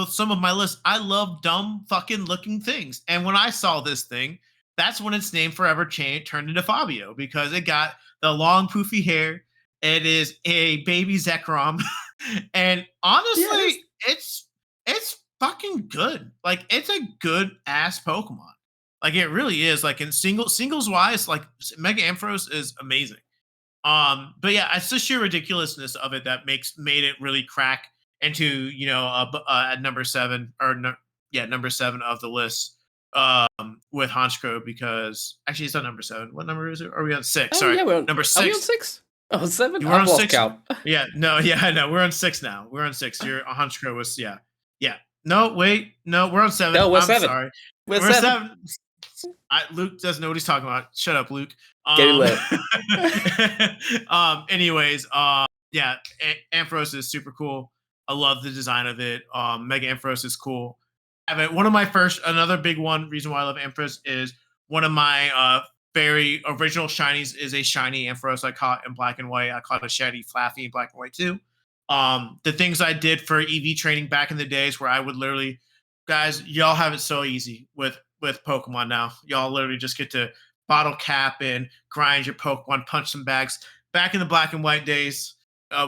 some of my lists, I love dumb fucking looking things. And when I saw this thing, that's when its name forever changed, turned into Fabio because it got the long poofy hair. It is a baby Zekrom, and Yeah, it is. honestly, it's fucking good. Like it's a good ass Pokemon. Like it really is. Like in singles wise, like Mega Ampharos is amazing. But yeah, it's the sheer ridiculousness of it that made it really crack into at number 7 or no, yeah number 7 of the list with Honchkrow because actually it's not number 7. What number is it? Are we on 6? Oh Sorry, yeah, number are we on 6. 6? Oh, 7? You were I've on lost 6. count. Yeah, no, yeah, I know. We're on 6 now. We're on 6. Your Honchkrow was yeah. No, wait, no, we're on 7. No, we're I'm 7. sorry. We're We're 7. 7. Luke doesn't know what he's talking about. Shut up, Luke. Getting Um, lit. anyways, yeah, Ampharos is super cool. I love the design of it. Mega Ampharos is cool. I have it. One of my another big one reason why I love Ampharos is one of my very original shinies is a shiny Ampharos I caught in black and white. I caught a shiny Flaffy in black and white too. The things I did for EV training back in the days where I would literally, guys, y'all have it so easy with Pokemon now. Y'all literally just get to bottle cap and grind your Pokemon, punch some bags. Back in the black and white days,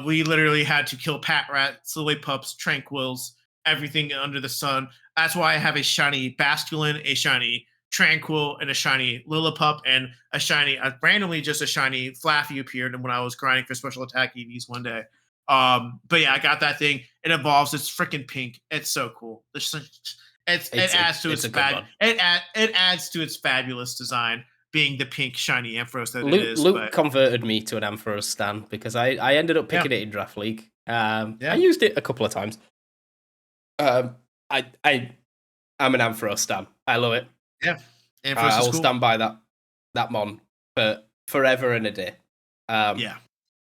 we literally had to kill Patrats, Lillipups, Tranquils, everything under the sun. That's why I have a shiny Basculin, a shiny Tranquil, and a shiny Lillipup, and randomly just a shiny Flaffy appeared when I was grinding for special attack EVs one day. But yeah, I got that thing. It evolves. It's freaking pink. It's so cool. It adds to its it adds to its fabulous design, being the pink shiny Ampharos that it is. Luke But converted me to an Ampharos stan because I ended up yeah, picking it in Draft League. I yeah, used it a couple of times. I'm an Ampharos stan. I love it. yeah. Ampharos I is will cool. stand by that mon for forever and a day. Yeah,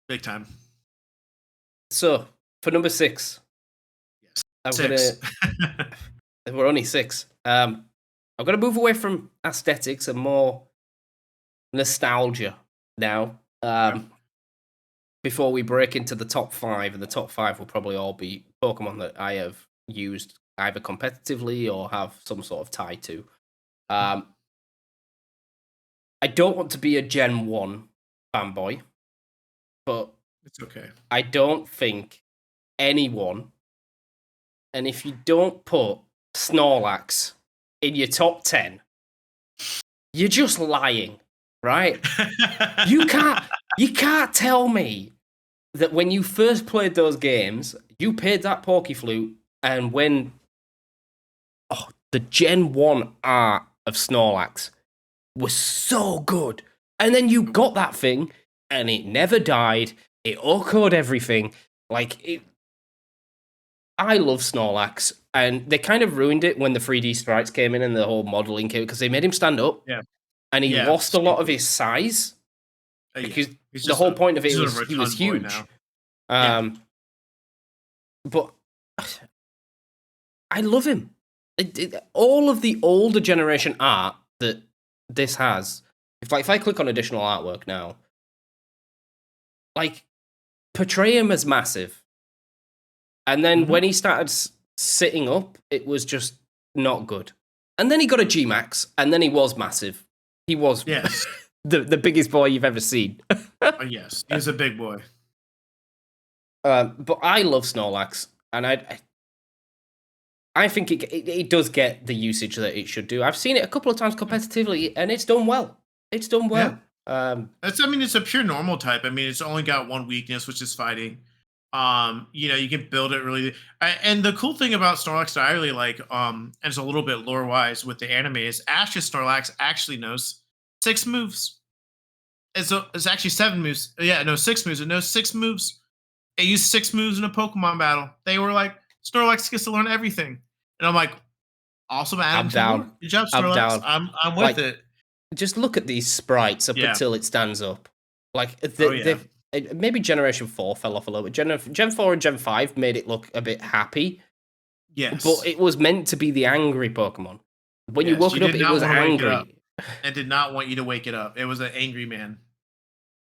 big time. So for number 6, Yes, I'm 6. gonna. We're only 6. I'm gonna move away from aesthetics and more nostalgia now. Okay. Before we break into the top five, and the top five will probably all be Pokemon that I have used either competitively or have some sort of tie to. Um, I don't want to be a Gen 1 fanboy, but It's okay. I don't think anyone, and if you don't put Snorlax in your top 10, you're just lying, right? You can't tell me that when you first played those games, you paid that Pokeflute, and when the Gen 1 art of Snorlax was so good. And then you got that thing, and it never died. It OHKO'd everything. I love Snorlax, and they kind of ruined it when the 3D sprites came in and the whole modeling came, because they made him stand up, Yeah. and he Yeah. lost a lot of his size, because He's the whole point of it he's was a he was rotund boy huge. now. But I love him. All of the older generation art that this has, if I click on additional artwork now, like, portray him as massive, and then when he started sitting up, it was just not good. And then he got a G Max, and then he was massive. He was Yes. the biggest boy you've ever seen. Oh, yes. He's a big boy. But I love Snorlax, and I think it does get the usage that it should do. I've seen it a couple of times competitively, and it's done well. It's done well. It's a pure normal type. I mean, it's only got one weakness, which is fighting. You can build it really. And the cool thing about Snorlax that I really like, and it's a little bit lore wise with the anime, is Ash's Snorlax actually knows 6 moves. It's actually 7 moves. Yeah, no, 6 moves. It knows 6 moves. It used 6 moves in a Pokemon battle. They were like, Snorlax gets to learn everything. And I'm like, awesome, I'm adding to lore. down. Good job, I'm Snorlax. down. I'm with Like, it. just look at these sprites up Yeah. until it stands up. Like, Oh, yeah. maybe Generation 4 fell off a little bit. Gen 4 and Gen 5 made it look a bit happy, Yes. but it was meant to be the angry Pokemon. When you Yes, woke you it up, did it not was wanna wake it up. angry. It did not want you to wake it up. It was an angry man.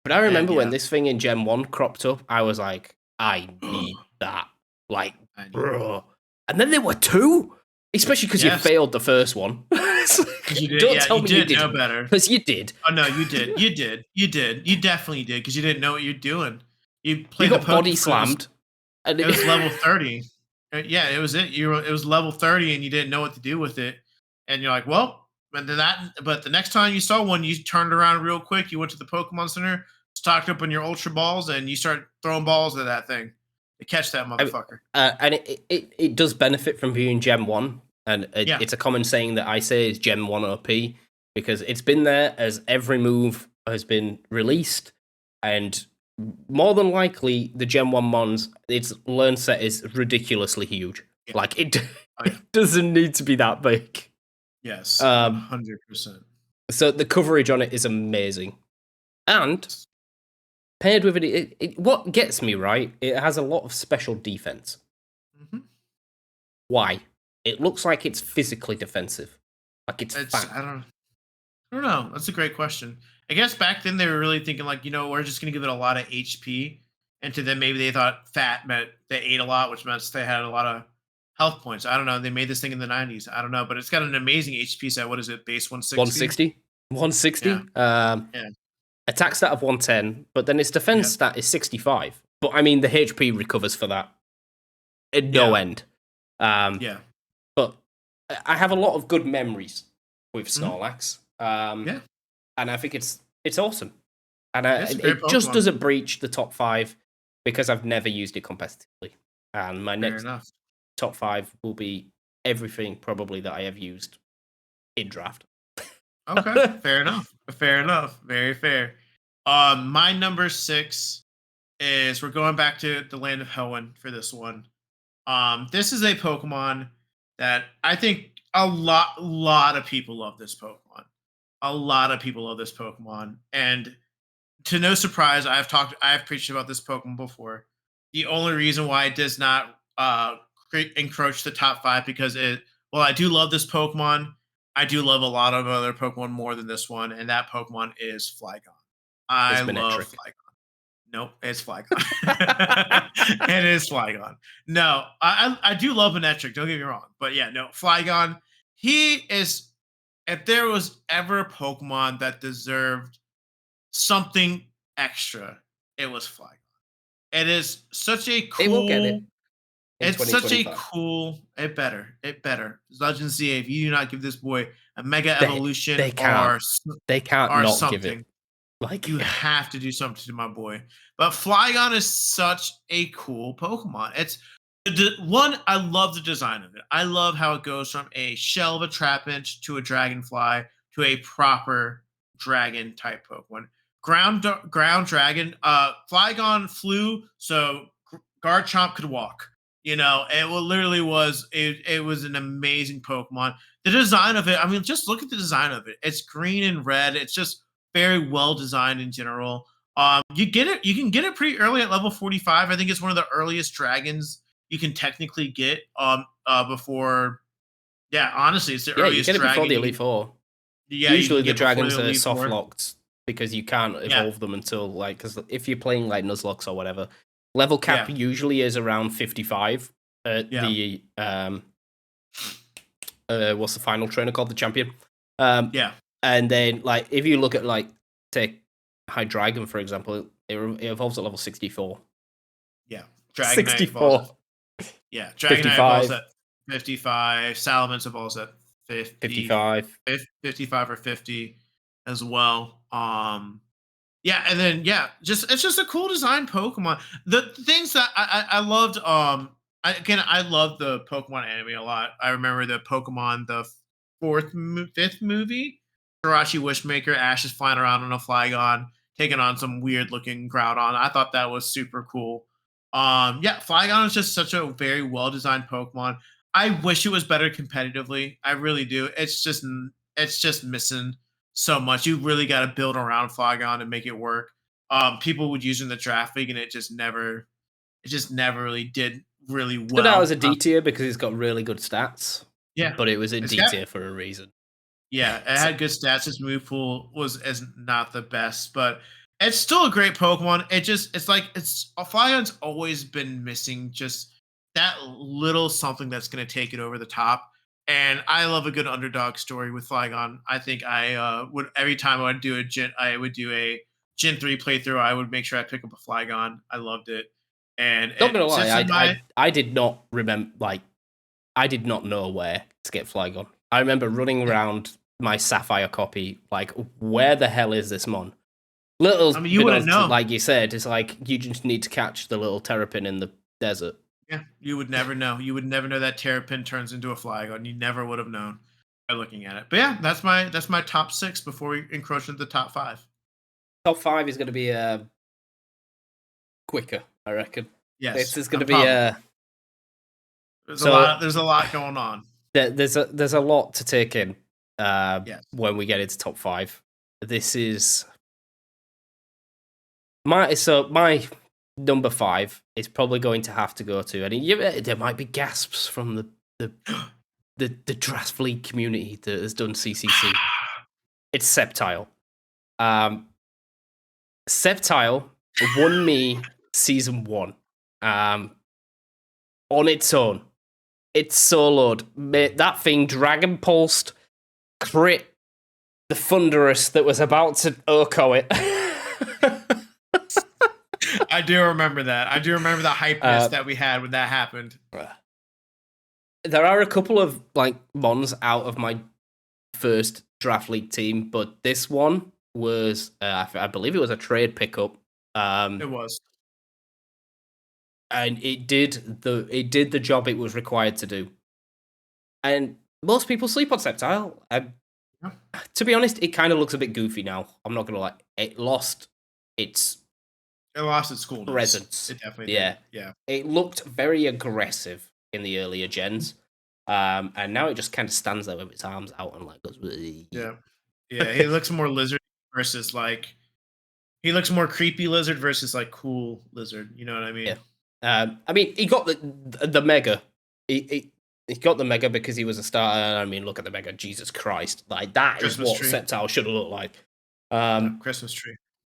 But I remember And when yeah. this thing in Gen 1 cropped up, I was like, I need that. Like, I need bro. And then there were 2? Especially because you Yes. failed the first one. You did, Don't tell me you did know didn't. better. Because you did. Oh, no, you did. You did. You did. You definitely did, because you didn't know what you're doing. You You played the got body Pokeflute. slammed. And It was level 30. Yeah, it was it. It was level 30, and you didn't know what to do with it. And you're like, well, but the next time you saw one, you turned around real quick. You went to the Pokemon Center, stocked up on your Ultra Balls, and you start throwing balls at that thing to catch that motherfucker. And it does benefit from being Gen 1. And Yeah. it's a common saying that I say is Gen 1 OP, because it's been there as every move has been released. And more than likely, the Gen 1 Mons, its learn set is ridiculously huge. Yeah. Like, it Oh, yeah. doesn't need to be that big. Yes, 100%. So the coverage on it is amazing. And paired with it, what gets me, right, it has a lot of special defense. Why? It looks like it's physically defensive. Like it's fat. I don't know. That's a great question. I guess back then they were really thinking like, we're just gonna give it a lot of HP, and to them maybe they thought fat meant they ate a lot, which meant they had a lot of health points. I don't know. They made this thing in the 90s. I don't know, but it's got an amazing HP set. What is it? Base 160? 160? Yeah. Attack stat of 110, but then its defense stat is 65. But I mean, the HP recovers for that at no end. But I have a lot of good memories with Snorlax. And I think it's awesome. And it just doesn't breach the top 5 because I've never used it competitively. And my next top 5 will be everything probably that I have used in draft. Okay, fair enough. Fair enough. Very fair. My number 6 is, we're going back to the land of Hoenn for this one. This is a Pokemon that I think a lot of people love this Pokemon. A lot of people love this Pokemon, and to no surprise, I've preached about this Pokemon before. The only reason why it does not encroach the top 5, because I do love this Pokemon. I do love a lot of other Pokemon more than this one, and that Pokemon is Flygon. I It's love Manectric. Flygon. Nope, it's Flygon. It is Flygon. No, I do love Manectric. Don't get me wrong, but yeah, no, Flygon. He is. If there was ever a Pokemon that deserved something extra, it was Flygon. It is such a It will get it cool. in It's such a 2025. cool. It better. It better. Legend ZA. If you do not give this boy a Mega They Evolution they can't. They can't or not give it. something, Like you have to do something to my boy. But Flygon is such a cool Pokemon. It's one, I love the design of it. I love how it goes from a shell of a Trapinch to a Dragonfly to a proper dragon type Pokemon. Ground dragon. Flygon flew, so Garchomp could walk. Literally was it was an amazing Pokemon. The design of it, I mean, just look at the design of it. It's green and red. It's just very well designed in general. You can get it pretty early at level 45. I think it's one of the earliest dragons you can technically get. Before, yeah, honestly, it's the yeah, you earliest get it before dragon the you Elite can, Four. yeah, you Usually can the get before the dragons are Elite soft Four. locked because you can't Yeah, evolve them until like because if you're playing like Nuzlocke or whatever, level cap yeah, usually is around 55 at yeah, the what's the final trainer called, the champion. Um, yeah, and then like if you look at like take Hydreigon for example, it evolves at level 64. yeah. Dragonite evolves at 64, Yeah, Dragonite evolves 55, at 55. Salamence evolves at 50, 55. 55 or 50 as well. Yeah, and then yeah, just it's just a cool design Pokemon. The things that I loved, I love the Pokemon anime a lot. I remember the Pokemon, the fifth movie, Jirachi Wishmaker. Ash is flying around on a Flygon, taking on some weird looking Groudon. I thought that was super cool. Yeah, Flygon is just such a very well designed Pokemon. I wish it was better competitively. I really do. It's just missing so much. You really got to build around Flygon and make it work. People would use it in the draft league, and it just never really did really Stood out as well. a D tier because it's got really good stats, Yeah, but it was in it's D got tier for a reason. yeah, it So, had good stats. Its move pool was is not the best, but it's still a great Pokemon. It's like it's Flygon's always been missing just that little something that's going to take it over the top. And I love a good underdog story with Flygon. I think I would every time I would do a Gen 3 playthrough. I would make sure I pick up a Flygon. I loved it, and not it gonna lie, sits in my I did not remember like I did not know where to get Flygon. I remember running around my Sapphire copy, like, where the hell is this mon? Little I mean, you wouldn't bit know. like you said, it's like you just need to catch the little terrapin in the desert. Yeah, you would never know. You would never know that Terrapin turns into a Flygon. You never would have known by looking at it. But yeah, that's my top six before we encroach into the top five. Top five is going to be quicker, I reckon. This Yes, is going to be probably. so There's a lot going on. there's a lot to take in Yes. when we get into top five. This is my number five is probably going to have to go to, and there might be gasps from the the draft league community that has done CCC. It's Sceptile. Um, Sceptile won me season one. On its own, it's soloed. That thing Dragon Pulsed, crit the Thunderous that was about to Oko it. I do remember that. I do remember the hypeness that we had when that happened. There are a couple of like mons out of my first draft league team, but this one was I believe it was a trade pickup. It was. And it did the job it was required to do. And most people sleep on Sceptile. Yeah. To be honest, it kind of looks a bit goofy now. I'm not gonna lie. It lost its Coolness. presence. It definitely Yeah. did. Yeah. It looked very aggressive in the earlier gens. And now it just kind of stands there with its arms out and like goes. Yeah. Yeah. He looks more lizard versus like he looks more creepy lizard versus like cool lizard. You know what I mean? Yeah. I mean, he got the mega. he got the Mega because he was a starter. I mean, look at the Mega, Jesus Christ! Like that is Christmas what tree. Sceptile should have looked like. Yeah, Christmas tree.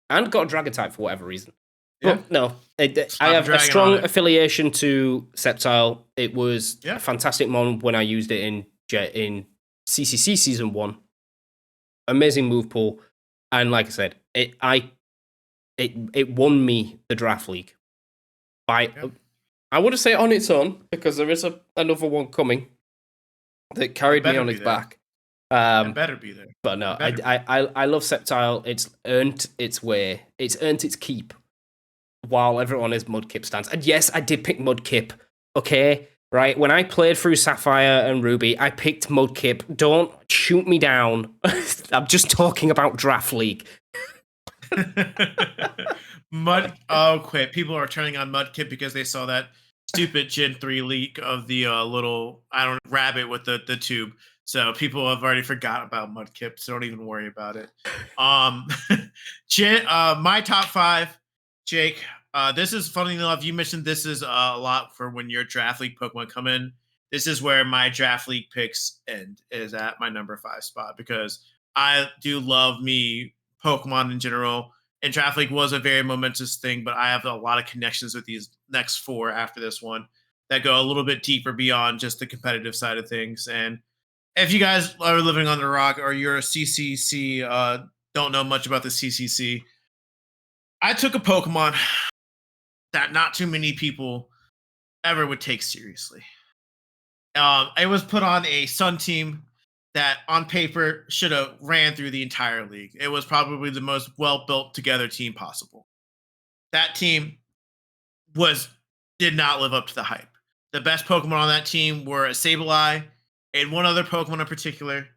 And got a Dragon type for whatever reason. Yeah. But no, I Slap a have a dragon on strong it. affiliation to Sceptile. It was Yeah. a fantastic mon when I used it in CCC Season 1. Amazing move pool. And like I said, it won me the draft league. I wouldn't say on its own, because there is another one coming that carried me on its back. It better be there. But no, I love Sceptile. It's earned its way. It's earned its keep. While everyone is Mudkip stands. And yes, I did pick Mudkip. Okay, right? When I played through Sapphire and Ruby, I picked Mudkip. Don't shoot me down. I'm just talking about Draft League. Quit. People are turning on Mudkip because they saw that stupid Gen 3 leak of the little, rabbit with the tube. So people have already forgot about Mudkip, so don't even worry about it. My top 5, Jake. This is funny enough. You mentioned this is a lot for when your draft league Pokemon come in. This is where my draft league picks end, is at my number 5 spot, because I do love me Pokemon in general. And draft league was a very momentous thing, but I have a lot of connections with these next 4 after this one that go a little bit deeper beyond just the competitive side of things. And if you guys are living on the rock or you're a CCC, don't know much about the CCC, I took a Pokemon that not too many people ever would take seriously. It was put on a Sun team that on paper should have ran through the entire league. It was probably the most well built together team possible. That team did not live up to the hype. The best Pokemon on that team were a Sableye and one other Pokemon in particular,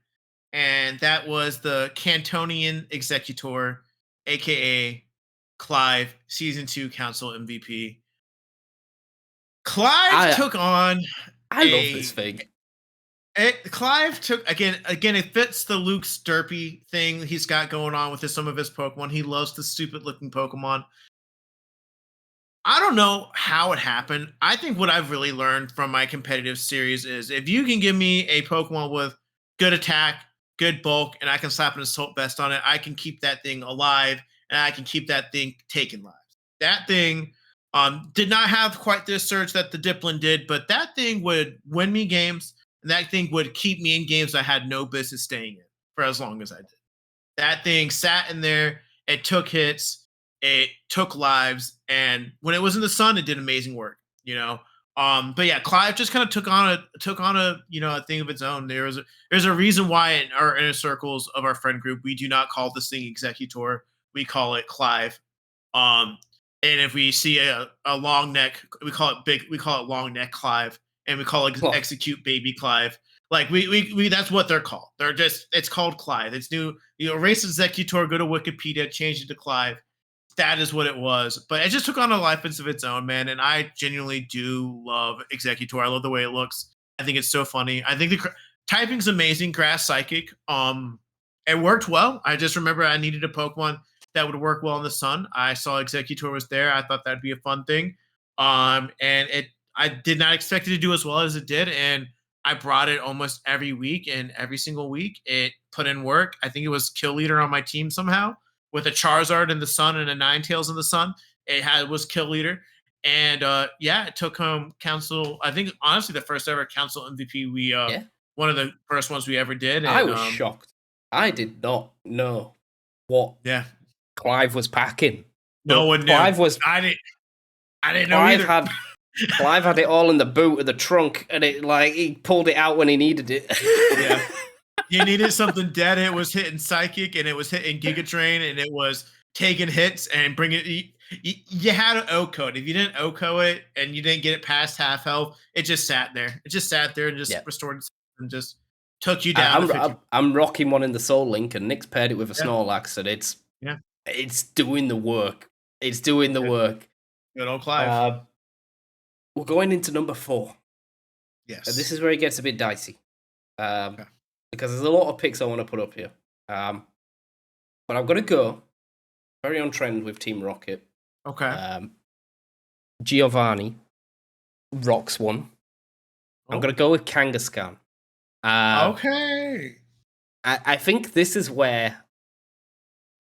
and that was the Cantonian Executor, aka Clive, Season 2 Council MVP. Clive took on I love this thing. Clive took again. It fits the Luke Sturpy thing he's got going on with some of his Pokemon. He loves the stupid looking Pokemon. I don't know how it happened. I think what I've really learned from my competitive series is if you can give me a Pokemon with good attack, good bulk, and I can slap an Assault Vest on it, I can keep that thing alive and I can keep that thing taking lives. That thing did not have quite the surge that the Diplin did, but that thing would win me games, and that thing would keep me in games I had no business staying in for as long as I did. That thing sat in there, it took hits, it took lives, and when it was in the sun, it did amazing work, you know. But yeah, Clive just kind of took on a a thing of its own. There's a reason why in our inner circles of our friend group we do not call this thing Executor, we call it Clive. And if we see a long neck, we call it long neck Clive, and we call it Execute Baby Clive. Like we that's what they're called. It's called Clive. It's new. Erase Executor, go to Wikipedia, change it to Clive. That is what it was. But it just took on a life of its own, man. And I genuinely do love Executor. I love the way it looks. I think it's so funny. I think the typing's amazing. Grass Psychic. It worked well. I just remember I needed a Pokemon that would work well in the sun. I saw Executor was there. I thought that'd be a fun thing. I did not expect it to do as well as it did. And I brought it almost every week, and every single week it put in work. I think it was kill leader on my team somehow with a Charizard in the sun and a Ninetales in the sun. Was kill leader. And it took home council. I think honestly the first ever council MVP. One of the first ones we ever did. And, I was shocked. I did not know what Clive was packing. No one knew. Clive was. I didn't know either. Clive had it all in the boot of the trunk, and he pulled it out when he needed it. Yeah. You needed something dead. It was hitting Psychic, and it was hitting Giga Drain, and it was taking hits and bringing it. You had an O code. If you didn't O it and you didn't get it past half health, it just sat there. It just sat there and just restored and just took you down. I'm rocking one in the Soul Link, and Nick's paired it with a Snorlax, and it's doing the work. It's doing the work. Good old Clive. We're going into number 4. Yes. And this is where it gets a bit dicey. Because there's a lot of picks I want to put up here. But I'm going to go very on trend with Team Rocket. Okay. Giovanni rocks one. I'm Oh, gonna go with Kangaskhan. Um, okay. I think this is where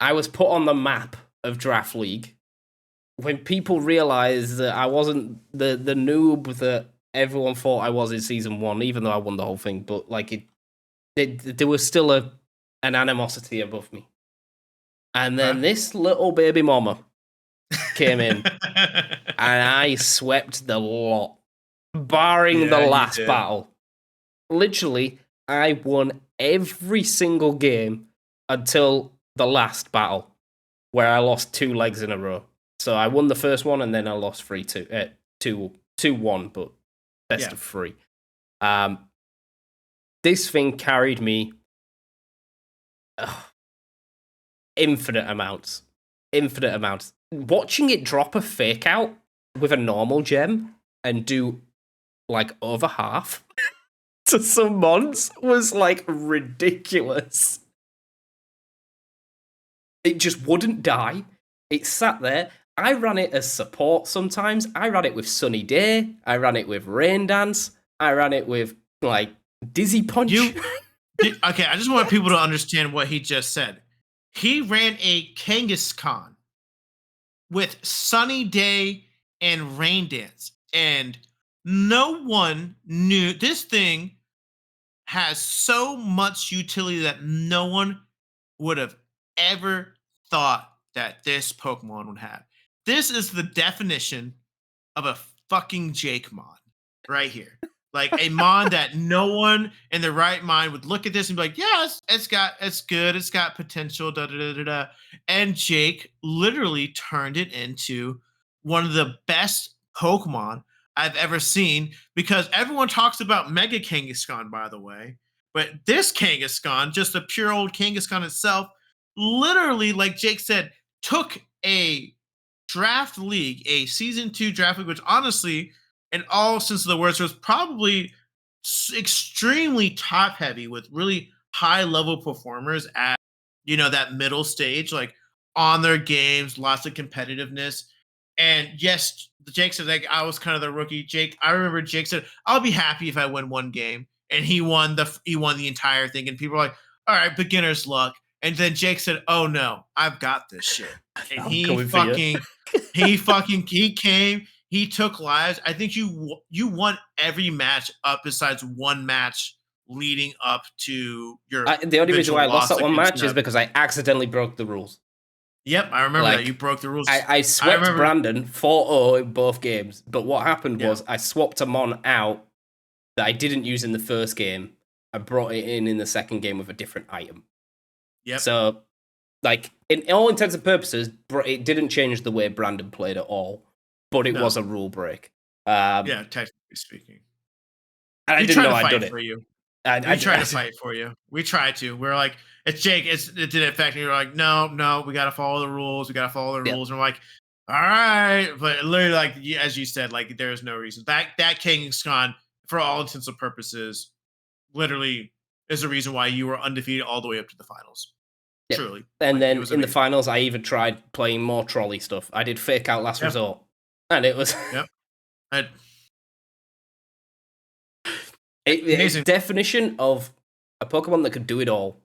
I was put on the map of Draft League when people realized that I wasn't the noob that everyone thought I was in season one, even though I won the whole thing. But like there was still an animosity above me. And then Okay. this little baby mama came in, and I swept the lot, barring the Yeah, you last did. battle. Literally, I won every single game until the last battle, where I lost 2 legs in a row. So I won the first one, and then I lost 2-1, but best Yeah. of 3. Um, this thing carried me infinite amounts, infinite amounts. Watching it drop a fake out with a normal gem and do like over half to some mons was like ridiculous. It just wouldn't die. It sat there. I ran it as support sometimes. I ran it with Sunny Day. I ran it with Rain Dance. I ran it with like Dizzy Punch. You okay, I just want people to understand what he just said. He ran a Kangaskhan with Sunny Day and Rain Dance, and no one knew this thing has so much utility that no one would have ever thought that this Pokemon would have. This is the definition of a fucking Jake Mon right here. Like a Mon that no one in their right mind would look at this and be like, yeah, it's good, it's got potential, da da da da da. And Jake literally turned it into one of the best Pokemon I've ever seen because everyone talks about Mega Kangaskhan, by the way. But this Kangaskhan, just a pure old Kangaskhan itself, literally, like Jake said, took a draft league, a season 2 draft league, which honestly, in all sense of the words, was probably extremely top heavy with really high level performers at that middle stage, like on their games, lots of competitiveness. And yes, Jake said like I was kind of the rookie. Jake, I remember Jake said, I'll be happy if I win one game. And he won the entire thing. And people were like, all right, beginner's luck. And then Jake said, "Oh no, I've got this shit." And I'm coming for you. he came, he took lives. I think you won every match up besides one match leading up to your The only reason why eventual I lost loss that one against match is Neb. because I accidentally broke the rules. Yep, I remember that. You Like, broke the rules. I I swept remember. Brandon 4-0 in both games, but what happened Yeah. was I swapped a Mon out that I didn't use in the first game. I brought it in the second game with a different item. Yep. So, like, in all intents and purposes, it didn't change the way Brandon played at all, but it was No. a rule break. Yeah, technically speaking. And I We didn't try know to I'd done fight it. for you. We try to I fight for you. We try to. We're like, it's Jake. It didn't affect me. We're like, no, no, we got to follow the rules. We got to follow the yeah, rules. And we're like, all right, but literally, like as you said, like there is no reason that Kangaskhan, for all intents and purposes, literally is the reason why you were undefeated all the way up to the finals. yeah. Truly, And like it then was in the amazing. finals, I even tried playing more trolley stuff. I did fake out last Yep, resort, and it was yep. I, it amazing. definition of a Pokemon that could do it all.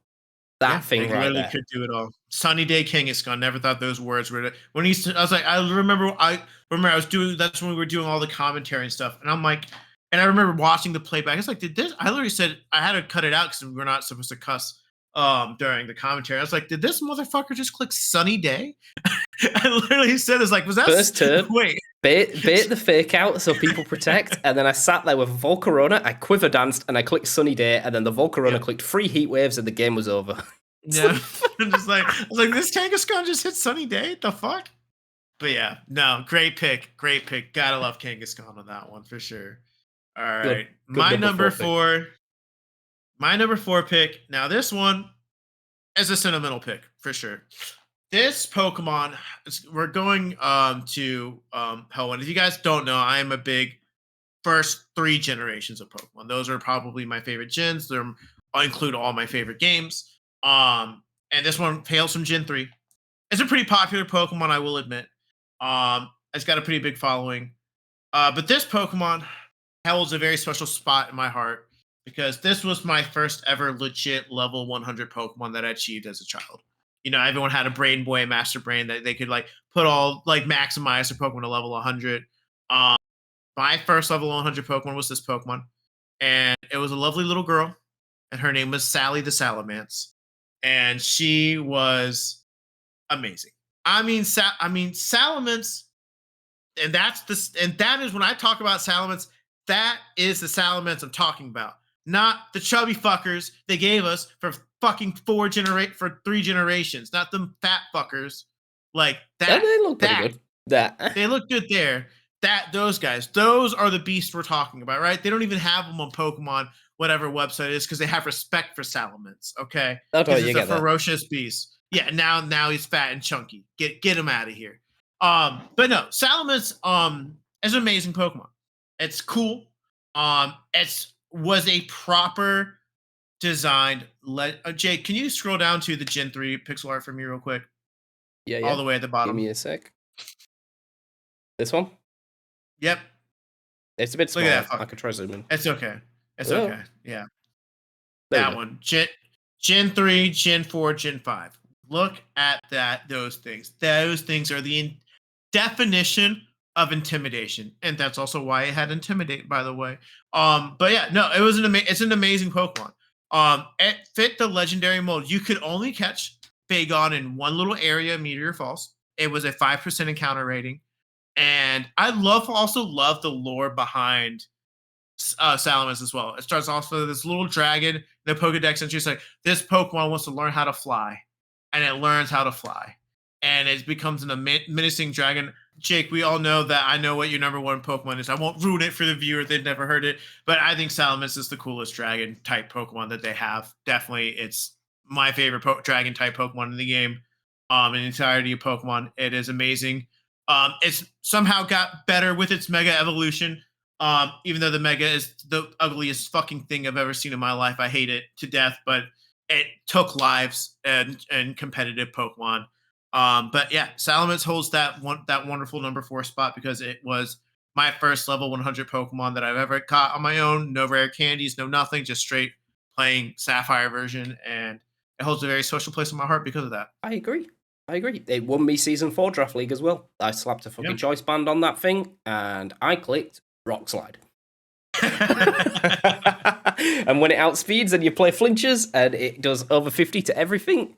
Yeah, That thing it right literally there. could do it all. Sunny Day Kangaskhan. Never thought those words were. When he's, I was like, I remember I was doing. That's when we were doing all the commentary and stuff. And I'm like, and I remember watching the playback. It's like, did this? I literally said I had to cut it out because we're not supposed to cuss during the commentary. I was like, did this motherfucker just click Sunny Day? I literally said, "It's like, was that? First turn, Wait, bait the fake out so people protect, and then I sat there with Volcarona, I quiver danced, and I clicked Sunny Day, and then the Volcarona yeah, clicked 3 heat waves, and the game was over. yeah." I'm just like, I was like, this Kangaskhan just hit Sunny Day. The fuck? But yeah, no, great pick. Great pick. Gotta love Kangaskhan on that one for sure. All Good, right. good My number number 4 pick. four. My number 4 pick. Now, this one is a sentimental pick for sure. This Pokemon, we're going to Hell. If you guys don't know, I am a big first 3 generations of Pokemon. Those are probably my favorite gens. I include all my favorite games. And this one hails from Gen 3. It's a pretty popular Pokemon, I will admit. It's got a pretty big following. But this Pokemon holds a very special spot in my heart because this was my first ever legit level 100 Pokemon that I achieved as a child. You know, everyone had a Brain Boy, Master Brain that they could like put all like maximize their Pokemon to level 100. Um, my first level 100 Pokemon was this Pokemon, and it was a lovely little girl, and her name was Sally the Salamence, and she was amazing. Salamence, and that is when I talk about Salamence. That is the Salamence I'm talking about, not the chubby fuckers they gave us for fucking for 3 generations, not them fat fuckers like Yeah, that. they look pretty That good. That they look good there. Those guys, those are the beasts we're talking about, right? They don't even have them on Pokemon, whatever website it is, because they have respect for Salamence, okay? oh, Because you it's a get that. ferocious beast. Yeah, now he's fat and chunky. Get him out of here. But no, Salamence is an amazing Pokemon. It's cool. It's was a proper designed. Jake, can you scroll down to the Gen 3 pixel art for me real quick? Yeah, All yeah. the way at the Give bottom. me a sec. This one? Yep. It's a bit Look small. at that. I could try zooming. It's okay. It's Oh, okay. Yeah. there we That go. one. Gen 3, Gen 4, Gen 5. Look at that. Those things. Those things are the definition of intimidation. And that's also why it had intimidate, by the way. But yeah, no, it's an amazing Pokemon. It fit the legendary mold. You could only catch Bagon in one little area, Meteor Falls. It was a 5% encounter rating. And I also love the lore behind Salamence as well. It starts off with this little dragon, the Pokedex entry is like, this Pokemon wants to learn how to fly, and it learns how to fly, and it becomes an menacing dragon. Jake, we all know that I know what your number one Pokemon is. I won't ruin it for the viewer; they've never heard it, but I think Salamence is the coolest dragon type Pokemon that they have. Definitely, it's my favorite dragon type Pokemon in the game. In the entirety of Pokemon, it is amazing. It's somehow got better with its Mega Evolution. Even though the Mega is the ugliest fucking thing I've ever seen in my life, I hate it to death. But it took lives and competitive Pokemon. But yeah, Salamence holds that wonderful number 4 spot because it was my first level 100 Pokemon that I've ever caught on my own. No rare candies, no nothing, just straight playing Sapphire version, and it holds a very special place in my heart because of that. I agree. It won me Season 4 Draft League as well. I slapped a fucking Yep. choice band on that thing, and I clicked Rock Slide. And when it outspeeds and you play flinches and it does over 50 to everything,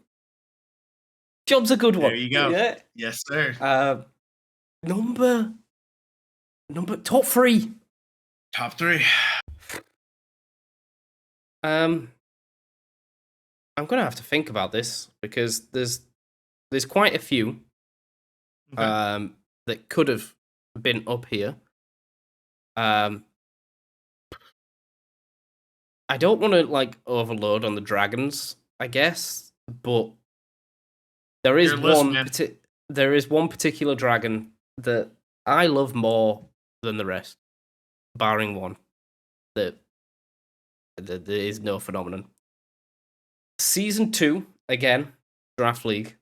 job's a good one. There you go. Yeah. Yes, sir. Number top 3. Top 3. I'm gonna have to think about this because there's quite a few Okay. that could have been up here. I don't want to like overload on the dragons, I guess, but there is there is one particular dragon that I love more than the rest, barring one that there is no phenomenon. Season 2 again, Draft League.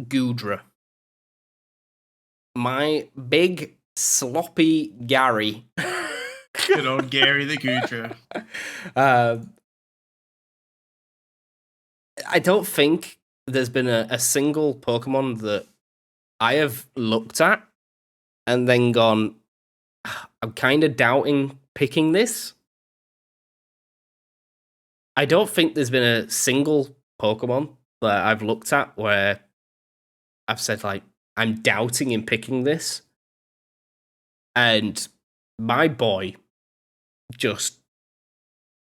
Goodra. My big sloppy Gary. Good old Gary the Goodra. I don't think there's been a single Pokemon that I have looked at and then gone, I'm kind of doubting picking this. I don't think there's been a single Pokemon that I've looked at where I've said, like, I'm doubting in picking this. And my boy just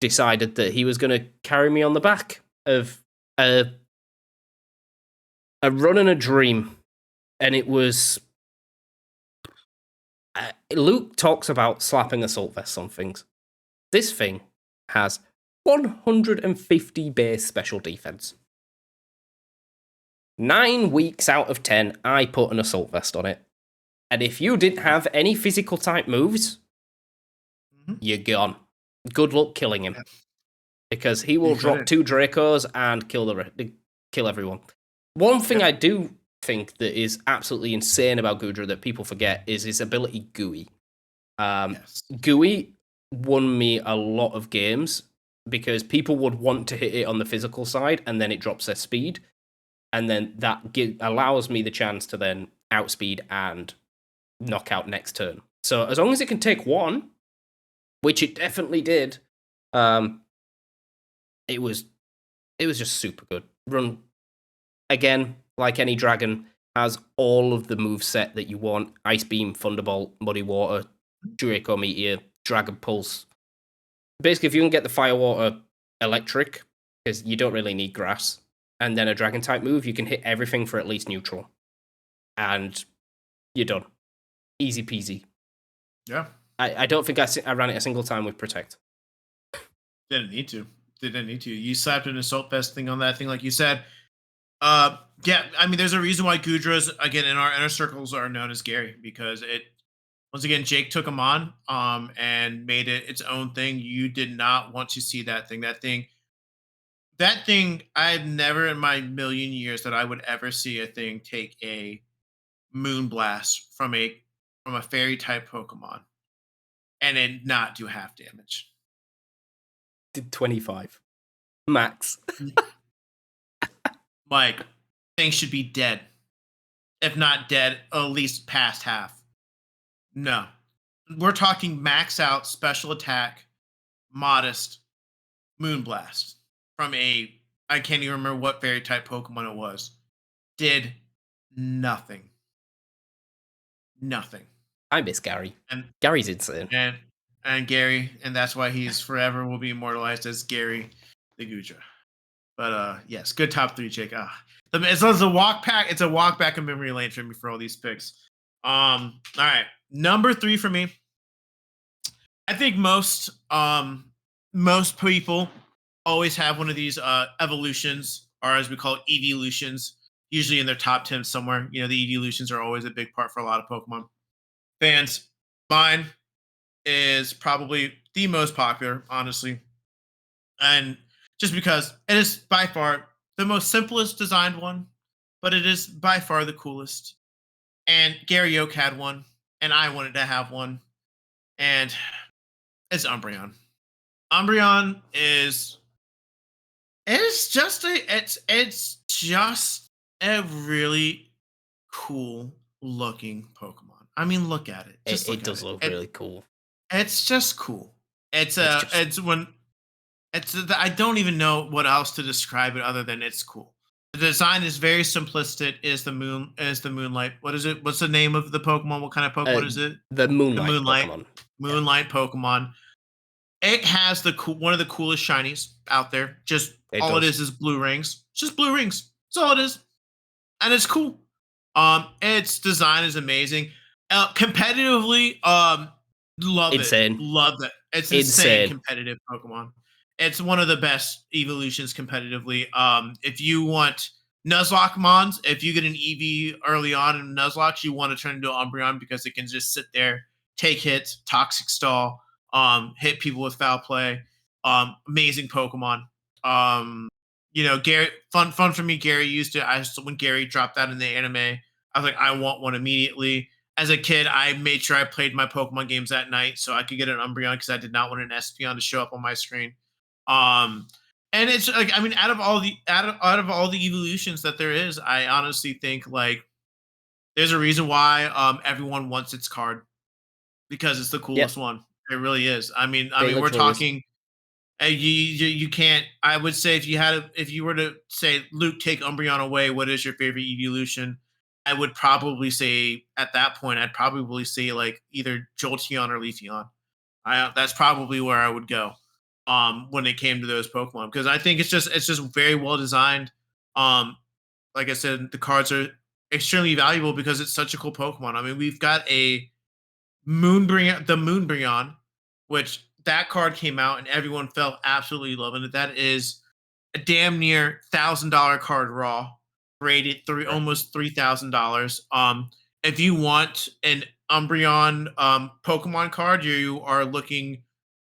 decided that he was going to carry me on the back of a run and a dream. And it was... Luke talks about slapping assault vests on things. This thing has 150 base special defense. 9 weeks out of 10, I put an assault vest on it. And if you didn't have any physical type moves, you're gone. Good luck killing him. Because he will drop 2 Dracos and kill everyone. One thing I do think that is absolutely insane about Goodra that people forget is his ability Gooey. Yes. GUI won me a lot of games because people would want to hit it on the physical side and then it drops their speed. And then that allows me the chance to then outspeed and knock out next turn. So as long as it can take one, which it definitely did, um, it was just super good. Run again, like any dragon, has all of the move set that you want: Ice Beam, Thunderbolt, Muddy Water, Draco Meteor, Dragon Pulse. Basically, if you can get the Fire Water Electric, because you don't really need Grass, and then a Dragon type move, you can hit everything for at least neutral, and you're done. Easy peasy. Yeah. I don't think I ran it a single time with Protect. Didn't need to. Didn't need to. You slapped an assault vest thing on that thing, like you said. Yeah. I mean, there's a reason why Gudras, again, in our inner circles, are known as Gary, because it, once again, Jake took him on, and made it its own thing. You did not want to see that thing. That thing. I've never in my million years that I would ever see a thing take a moon blast from a fairy type Pokemon and it not do half damage. Did 25 max. Like, things should be dead. If not dead, at least past half. No. We're talking max out special attack, modest Moonblast from a, I can't even remember what fairy type Pokemon it was. Did nothing. Nothing. I miss Gary. And Gary's insane. and Gary, and that's why he's forever will be immortalized as Gary the Gudra. But yes, good top three, Jake. It's a walk back. It's a walk back in memory lane for me for all these picks. All right, number 3 for me. I think most people always have one of these evolutions, or as we call it, evolutions, usually in their top 10 somewhere. You know, the evolutions are always a big part for a lot of Pokemon fans. Mine is probably the most popular, honestly. And just because it is by far the most simplest designed one, but it is by far the coolest. And Gary Oak had one, and I wanted to have one, and it's Umbreon. Umbreon is just it's just a really cool looking Pokemon. I mean, look at it. Just look It at does it. look really cool. It's just cool. It's just It's when I don't even know what else to describe it other than it's cool. The design is very simplistic. Is the moonlight? What is it? What's the name of the Pokemon? What kind of Pokemon is it? the The Moonlight moonlight. Pokemon. Yeah, Moonlight Pokemon. It has one of the coolest shinies out there. Just it all it does. is blue rings. It's just blue rings. That's all it is, and it's cool. Its design is amazing. Competitively, love it, Insane. love it. It's insane Insane. competitive Pokemon. It's one of the best evolutions competitively. If you want Nuzlocke mons, if you get an EV early on in Nuzlocke, you want to turn into Umbreon because it can just sit there, take hits, toxic stall, hit people with foul play. Amazing Pokemon. Gary, fun for me. Gary used it. When Gary dropped out in the anime, I was like, I want one immediately. As a kid, I made sure I played my Pokemon games at night so I could get an Umbreon because I did not want an Espeon to show up on my screen. Um, and it's like, I mean, out of all the evolutions that there is, I honestly think like there's a reason why everyone wants its card because it's the coolest Yep, one. It really is. it We're literally is. talking. You can't. I would say if you were to say Luke, take Umbreon away, what is your favorite evolution? I would probably say at that point I'd probably say like either Jolteon or Leafeon. That's probably where I would go when it came to those Pokemon because I think it's just very well designed. Um, like I said, the cards are extremely valuable because it's such a cool Pokemon. I mean, we've got the Moonbreon, which that card came out and everyone fell absolutely loving it. That is a damn near $1,000 card raw, rated Right. almost $3,000. If you want an Umbreon Pokemon card, you are looking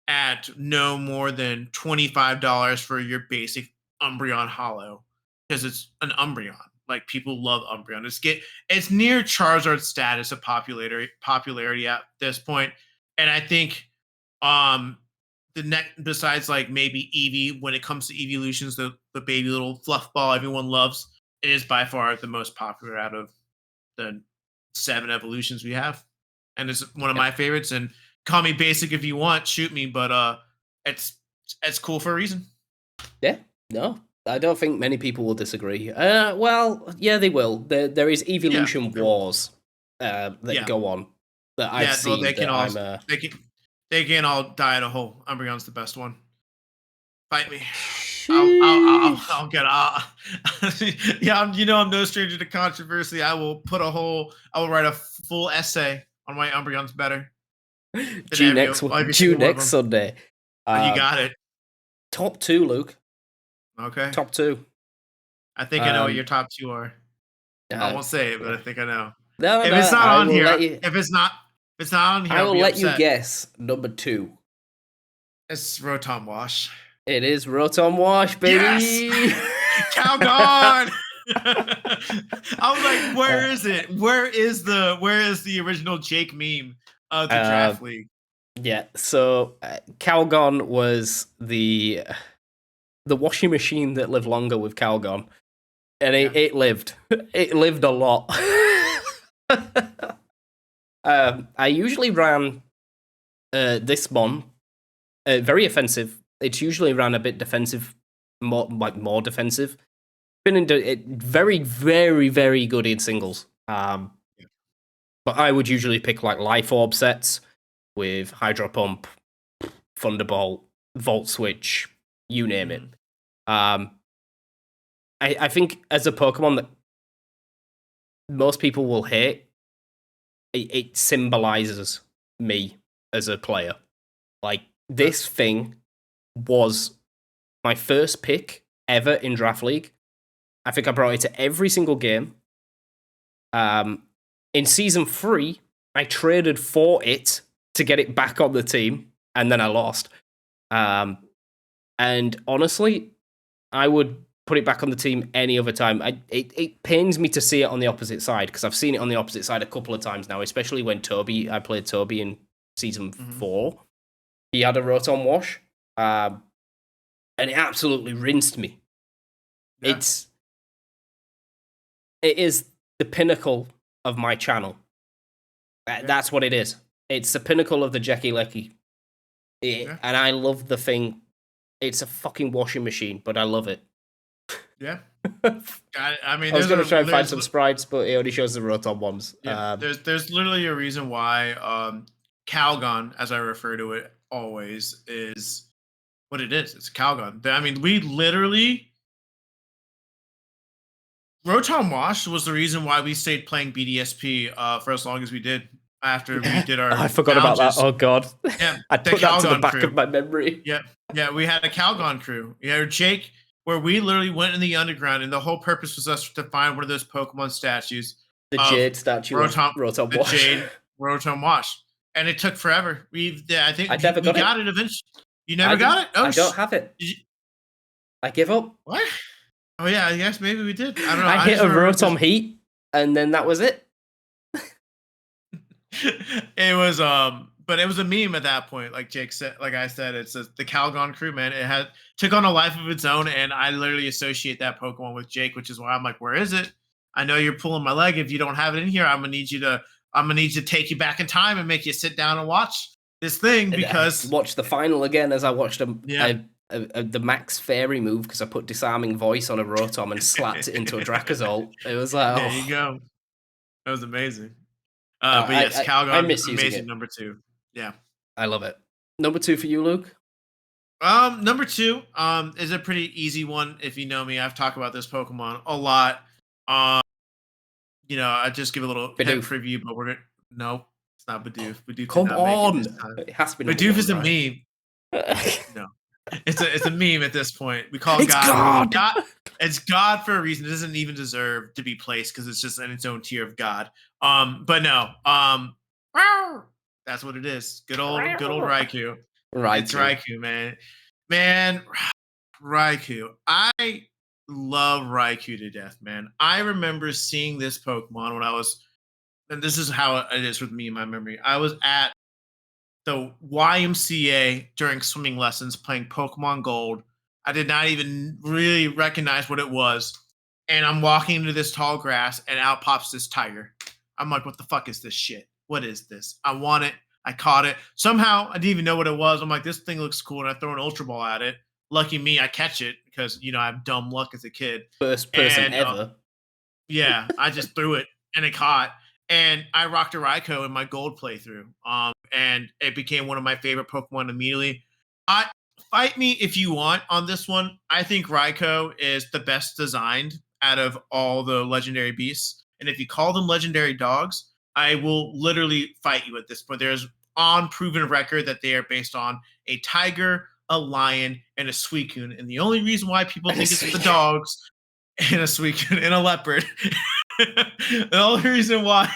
at no more than $25 for your basic Umbreon Hollow because it's an Umbreon. Like people love Umbreon. It's near Charizard status of popularity at this point. And I think um the next, besides like maybe Eevee, when it comes to evolutions, the baby little fluff ball everyone loves, it is by far the most popular out of the 7 evolutions we have. And it's one of Yep. my favorites. And call me basic if you want, shoot me, but it's it's cool for a reason. Yeah, no, I don't think many people will disagree. Well, yeah, they will. There is Yeah, evolution there will. wars that Yeah. go on that I've Yeah, well seen that I'm they can they can all die in a hole. Umbreon's the best one. Fight me. sheesh. I'll get yeah, you know I'm no stranger to controversy. I will write a full essay on why Umbreon's better than every Due single one of next them. Sunday. You Uh, got it. top two, Luke. Okay. Top two. I think I know what your Um, top 2 are. I uh, won't say it, but I think I know. no, If no, it's not I on will here, let you. if it's not on here, I I'll will be let you upset. guess number two. It's Rotom Wash. It is Rotom Wash, Yes! baby. Calgon! I was like, uh, where is it? Where is the original Jake meme of the uh, draft league? yeah. So Calgon was the washing machine that lived longer with Calgon, and Yeah. it lived. It lived a lot. I usually ran this one very offensive. It's usually ran a bit defensive, more defensive. Been into it very, very, very good in singles. Yeah. But I would usually pick like Life Orb sets with Hydro Pump, Thunderbolt, Volt Switch, you name it. Mhm. Um, I think as a Pokemon that most people will hate, it symbolizes me as a player. Like, Okay. this thing was my first pick ever in Draft League. I think I brought it to every single game. In season 3, I traded for it to get it back on the team, and then I lost. And honestly, I would put it back on the team any other time. It pains me to see it on the opposite side because I've seen it on the opposite side a couple of times now, especially when I played Toby in season Mhm. 4. He had a Rotom Wash, and it absolutely rinsed me. Yeah. It is the pinnacle of my channel. Yeah. That's what it is. It's the pinnacle of the Jackie Lecky. Yeah. And I love the thing. It's a fucking washing machine, but I love it. Yeah. I I mean, was going to try and find some sprites, but it only shows the Rotom ones. yeah, there's literally a reason why Calgon, as I refer to it always, is what it is. It's Calgon. I mean, we literally Rotom Wash was the reason why we stayed playing BDSP for as long as we did after we did our I forgot about that. challenges. Oh god, Yeah, I the put that to the Calgon back crew. of my memory. Yeah, yeah, we had a Calgon crew. Yeah, Jake, where we literally went in the underground, and the whole purpose was us to find one of those Pokemon statues The of Jade statue of Rotom, Rotom the Wash. Jade Rotom Wash, and it took forever. I I think never we got it. got it eventually. You never got it? Oh, I don't have it. did you, I give up. what? Oh yeah, I guess maybe we did. I don't know. I I hit just a remember Rotom Heat, and then that was it. it was but it was a meme at that point, like Jake said, like I said, it's the Calgon crew, man. It had took on a life of its own, and I literally associate that Pokemon with Jake, which is why I'm like, where is it? I know you're pulling my leg. If you don't have it in here, I'm gonna need you to take you back in time and make you sit down and watch this thing And I because watched the final again as I watched yeah. the Max Fairy move because I put Disarming Voice on a Rotom and slapped it into a Drakazol. It was like, There you oh, go. That was amazing. But yes, I Calgon, miss using amazing it. number 2. Yeah. I love it. Number 2 for you, Luke. Number 2, is a pretty easy one. If you know me, I've talked about this Pokemon a lot. Um, I just give a little head Bidoof. preview, but we're gonna no, it's not Bidoof. Bidoof did Come not make it this on, time. it has to be number Bidoof 1, is a right? meme. No, it's a meme at this point. We call It's God who God. God. It's God for a reason. It doesn't even deserve to be placed because it's just in its own tier of God. But no, that's what it is. Good old Raikou. It's Raikou. Raikou, man. Man, Raikou. I love Raikou to death, man. I remember seeing this Pokemon when I was, and this is how it is with me in my memory. I was at the YMCA during swimming lessons playing Pokemon Gold. I did not even really recognize what it was. And I'm walking into this tall grass and out pops this tiger. I'm like, what the fuck is this shit? What is this? I want it. I caught it. Somehow I didn't even know what it was. I'm like, this thing looks cool. And I throw an Ultra Ball at it. Lucky me, I catch it because, I have dumb luck as a kid. First person And ever. yeah, I just threw it and it caught. And I rocked a Raikou in my gold playthrough. And it became one of my favorite Pokemon immediately. I Fight me if you want on this one. I think Raikou is the best designed out of all the legendary beasts. And if you call them legendary dogs, I will literally fight you at this point. There's on proven record that they are based on a tiger, a lion, and a Suicune. And the only reason why people think it's the dogs and a Suicune and a leopard. The only reason why.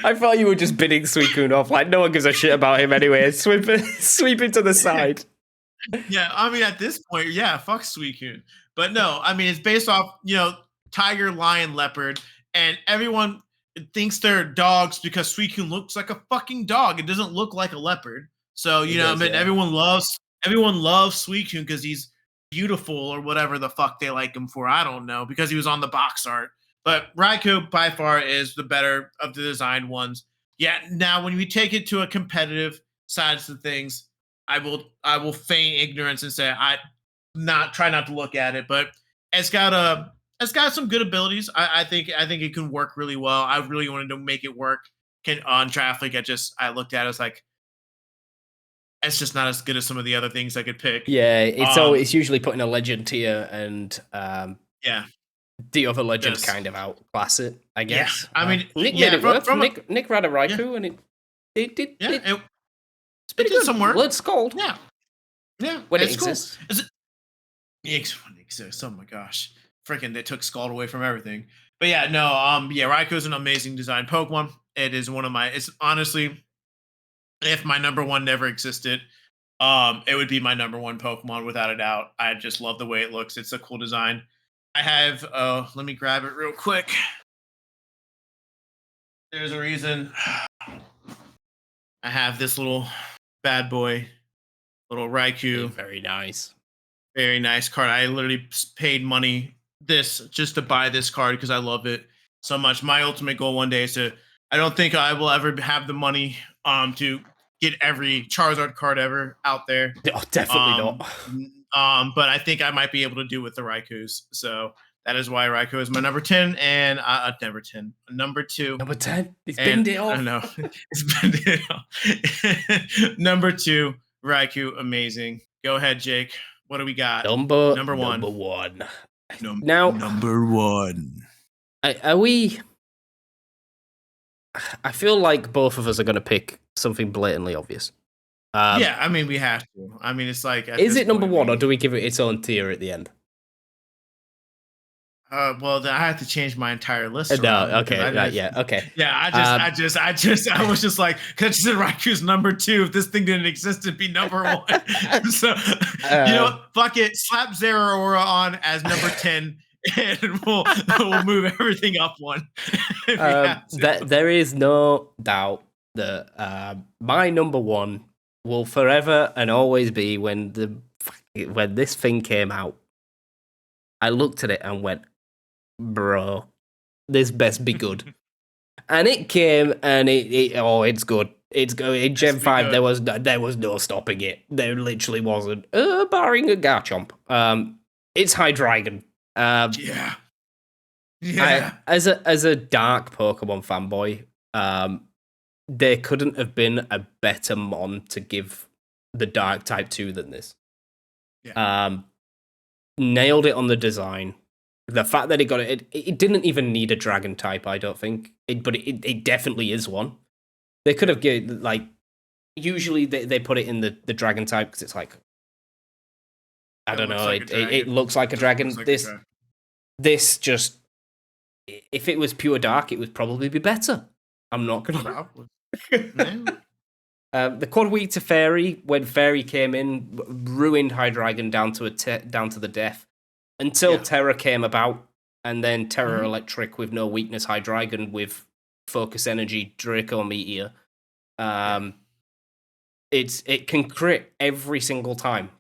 I thought you were just bidding Suicune off. Like, no one gives a shit about him anyway. Sweep him to the side. Yeah, I mean, at this point, yeah, fuck Suicune. But no, I mean, it's based off, tiger, lion, leopard, and everyone thinks they're dogs because Suicune looks like a fucking dog. It doesn't look like a leopard. So, everyone loves Suicune because he's beautiful or whatever the fuck they like him for. I don't know, because he was on the box art. But Raikou by far is the better of the designed ones. Yeah, now when we take it to a competitive sides of things, I will feign ignorance and say I not try not to look at it, but it's got some good abilities. I think it can work really well. I really wanted to make it work. Can on Draft League, I looked at it, it's like it's just not as good as some of the other things I could pick. Yeah, it's usually putting a legend tier and yeah, the other legend kind of outclass it, I guess. Yeah, I mean, Nick made it work. Nick ran a Raikou, and it did. Yeah, it's pretty good. Some work. Let's Gold. Yeah, yeah. When it exists. Cool. Is it? When it exists. Oh my gosh, freaking! They took Scald away from everything. But yeah, no. Raikou is an amazing design Pokemon. It is one of my. It's honestly, if my number one never existed, it would be my number one Pokemon without a doubt. I just love the way it looks. It's a cool design. I have. Let me grab it real quick. There's a reason. I have this little bad boy, little Raikou. Very nice. Very nice card. I literally paid money just to buy this card because I love it so much. My ultimate goal one day is to. I don't think I will ever have the money to get every Charizard card ever out there. Oh, definitely not. But I think I might be able to do with the Raikous. So that is why Raikou is my number 10 and number 2. Number 10. It's been it off. I know. It's been it off. Number 2, Raikou, amazing. Go ahead, Jake. What do we got? Number 1. Number 1. Now, number 1. Are we? I feel like both of us are going to pick something blatantly obvious. Yeah, I mean, we have to. I mean, it's like... Is it number 1, or do we give it its own tier at the end? Well, then I have to change my entire list. No, okay, okay. Yeah, I was just like, because I said Raikou's number 2. If this thing didn't exist, it'd be number 1. So, fuck it. Slap Zeraora on as number 10, and we'll move everything up one. There is no doubt that my number 1 will forever and always be when this thing came out. I looked at it and went, bro, this best be good. And it came, and it's good. It's good. In Gen 5, there was no stopping it. There literally wasn't, barring a Garchomp. It's Hydreigon. Yeah. As a dark Pokemon fanboy, there couldn't have been a better mon to give the dark type to than this. Yeah. Nailed it on the design. The fact that it didn't even need a dragon type, I don't think. But it definitely is one. They could have given, like, usually they put it in the dragon type because it's like, I don't know, it looks like a dragon. This just, if it was pure dark, it would probably be better. I'm not gonna. The Quad Week to Fairy, when Fairy came in, ruined Hydreigon down to the death. Until Terra came about, and then Terra Mhm. Electric with no weakness, Hydreigon with focus energy, Draco Meteor. Yeah. Um, it can crit every single time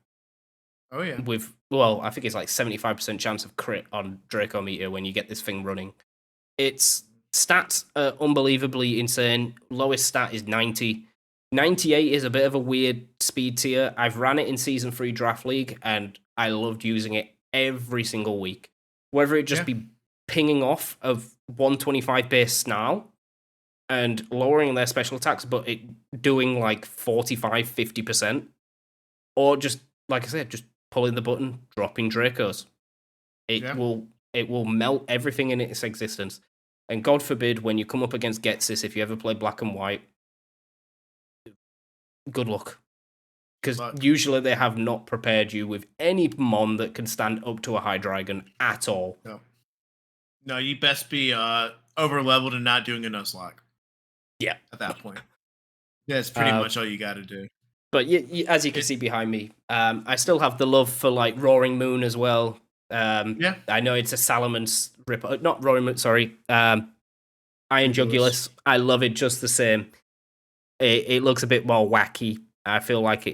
Oh yeah. with, well, I think it's like 75% chance of crit on Draco Meteor when you get this thing running. Its stats are unbelievably insane. Lowest stat is 90. 98 is a bit of a weird speed tier. I've ran it in Season 3 Draft League, and I loved using it every single week. Whether it just Yeah. be pinging off of 125 base Snarl and lowering their special attacks, but it doing like 45, 50%, or just, like I said, just pulling the button, dropping Dracos. It Yeah. will it will melt everything in its existence. And God forbid when you come up against Getsis, if you ever play Black and White, good luck. Good Because luck. usually they have not prepared you with any mon that can stand up to a Hydreigon at all. No. No, you best be over leveled and not doing a Nuzlocke Yeah. at that point. That's pretty Uh, much all you got to do. but as you can It. see behind me, I still have the love for like Roaring Moon as well. Yeah. I know it's a Salamon's rip, not Roaring Moon, sorry. Iron Jugulus. Jugulus. I love it just the same. It looks a bit more wacky. I feel like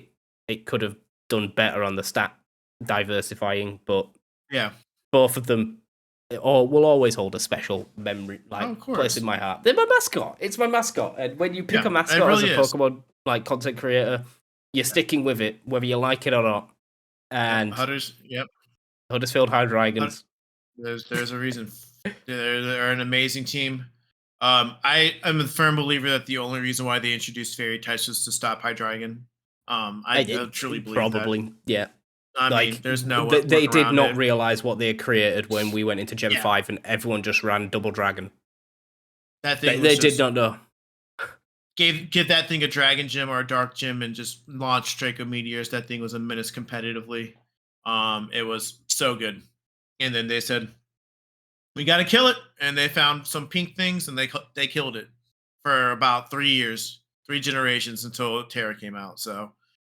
it could have done better on the stat diversifying, but Yeah. both of them will always hold a special memory, Oh, like of place in course. my heart. They're my mascot. It's my mascot, and when you pick Yeah. a It mascot as a really is. Pokemon like content creator, you're Yeah. sticking with it whether you like it or not. Yep. And Hunters. Yep. Huddersfield Hydreigons. There's a reason. They're an amazing team. I am a firm believer that the only reason why they introduced fairy types was to stop Hydreigon. I truly believe that. Probably, yeah. I mean, Like there's no they work did around not it. realize what they had created when we went into Gen Yeah, 5 and everyone just ran Double Dragon. that They, thing was they did just not know. give that thing a dragon gym or a dark gym and just launch Draco meteors. That thing was a menace competitively. It was so good. And then they said we got to kill it, and they found some pink things and they killed it for about 3 years, 3 generations until Terra came out. So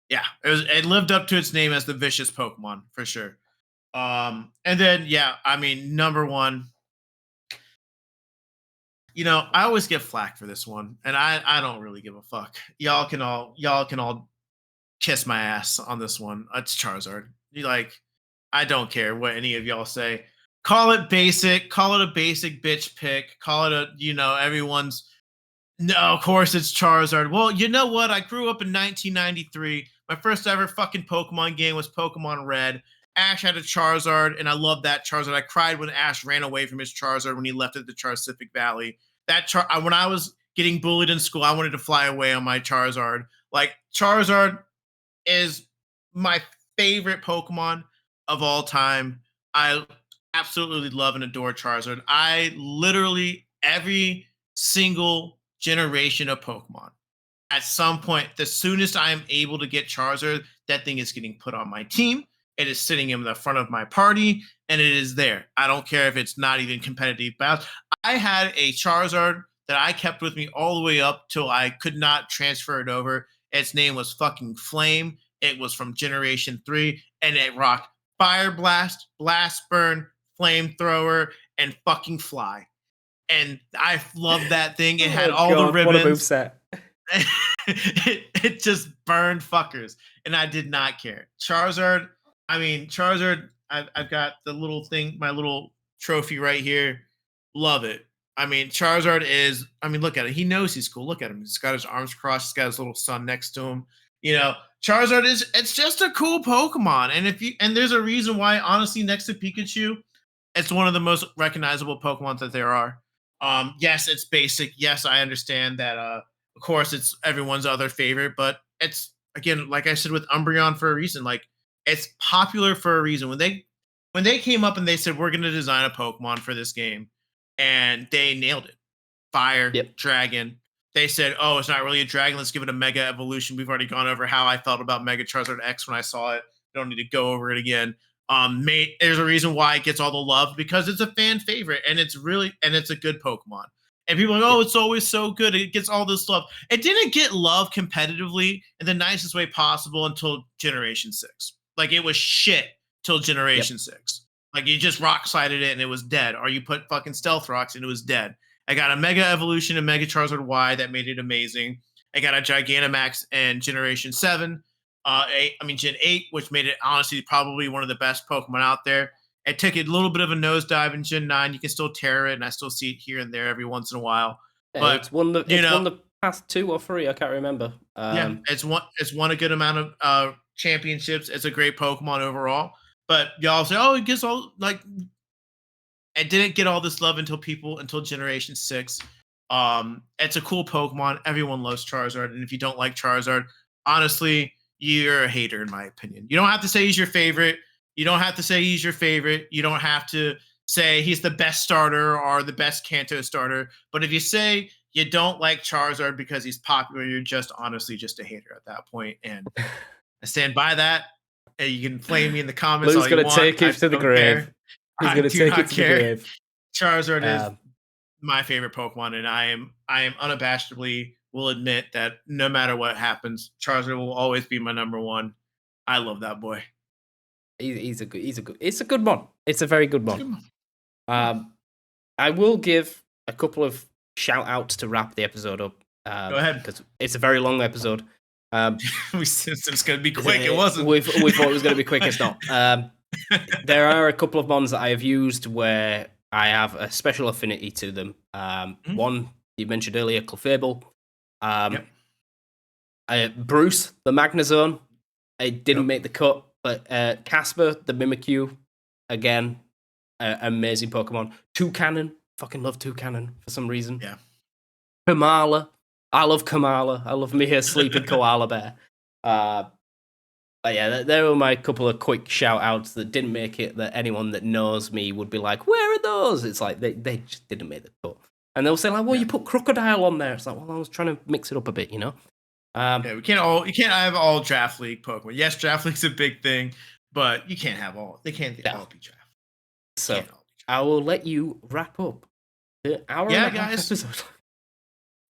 yeah, it lived up to its name as the vicious Pokemon for sure. And then yeah, I mean number one, I always get flack for this one, and I don't really give a fuck. Y'all can all kiss my ass on this one. It's Charizard. I don't care what any of y'all say. Call it basic. Call it a basic bitch pick. Call it everyone's. No, of course it's Charizard. Well, you know what? I grew up in 1993. My first ever fucking Pokemon game was Pokemon Red. Ash had a Charizard, and I loved that Charizard. I cried when Ash ran away from his Charizard when he left at the Charcific Valley. When I was getting bullied in school, I wanted to fly away on my Charizard. Like Charizard is my favorite Pokemon of all time. I absolutely love and adore Charizard. I literally every single generation of Pokemon. At some point, the soonest I am able to get Charizard, that thing is getting put on my team. It is sitting in the front of my party, and it is there. I don't care if it's not even competitive battles. I had a Charizard that I kept with me all the way up till I could not transfer it over. Its name was fucking Flame. It was from Generation 3, and it rocked Fire Blast, Blast Burn, Flamethrower, and fucking Fly. And I loved that thing. It had Oh all the god, what a move ribbons. set. it just burned fuckers, and I did not care. Charizard, I mean Charizard. I've got the little thing, my little trophy right here. Love it. I mean Charizard is. I mean, look at it. He knows he's cool. Look at him. He's got his arms crossed. He's got his little son next to him. Charizard is. It's just a cool Pokemon, and there's a reason why. Honestly, next to Pikachu, it's one of the most recognizable Pokemon that there are. Yes, it's basic. Yes, I understand that. Of course, it's everyone's other favorite, but it's again, like I said with Umbreon for a reason. Like it's popular for a reason. When they came up and they said we're going to design a Pokemon for this game, and they nailed it. Fire, Yep. dragon. They said, "Oh, it's not really a dragon. Let's give it a Mega Evolution." We've already gone over how I felt about Mega Charizard X when I saw it. I don't need to go over it again. There's a reason why it gets all the love because it's a fan favorite and it's a good Pokemon. And people are like, oh, Yep. it's always so good. It gets all this love. It didn't get love competitively in the nicest way possible until Generation 6. Like it was shit till Yep. Generation 6. Like you just rock slided it and it was dead, or you put fucking stealth rocks and it was dead. I got a Mega Evolution and Mega Charizard Y that made it amazing. I got a Gigantamax and Generation 7, Gen 8, which made it honestly probably one of the best Pokemon out there. It took a little bit of a nosedive in Gen 9. You can still tear it, and I still see it here and there every once in a while. Yeah, But you it's know, won the past 2 or 3. I can't remember. yeah, it's won a good amount of championships. It's a great Pokemon overall. But y'all say, oh, it gets all like it didn't get all this love until Generation 6. It's a cool Pokemon. Everyone loves Charizard, and if you don't like Charizard, honestly, you're a hater in my opinion. You don't have to say he's your favorite. You don't have to say he's your favorite. You don't have to say he's the best starter or the best Kanto starter. But if you say you don't like Charizard because he's popular, you're just honestly just a hater at that point. And I stand by that. And you can flame me in the comments Lou's all you gonna want. take it I to the don't care. grave. He's I gonna do take it not to the care. grave. Charizard is Um, my favorite Pokemon, and I am unabashedly will admit that no matter what happens, Charizard will always be my number one. I love that boy. it's a good mod. It's a very good It's a mod. good one. I will give a couple of shout outs to wrap the episode up. Go ahead. Because it's a very long episode. We said it was going to be quick. It wasn't. We thought it was going to be quick. It's not. There are a couple of mons that I have used where I have a special affinity to them. One you mentioned earlier, Clefable. Yep. Bruce, the Magnezone. It didn't Yep. make the cut, but Casper, the Mimikyu, again, amazing Pokemon. Toucanon, fucking love Toucanon for some reason. Yeah. Kamala, I love Kamala. I love me a sleeping koala bear. But yeah, there were my couple of quick shout outs that didn't make it, that anyone that knows me would be like, where are those? It's like, they just didn't make the cut. And they'll say like, well, you put Crocodile on there. It's like, well, I was trying to mix it up a bit, you know? Yeah, you can't have all Draft League Pokemon. Yes, Draft League's a big thing, but you can't have all. They can't all be Draft. So I will let you wrap up the hour and a half episode.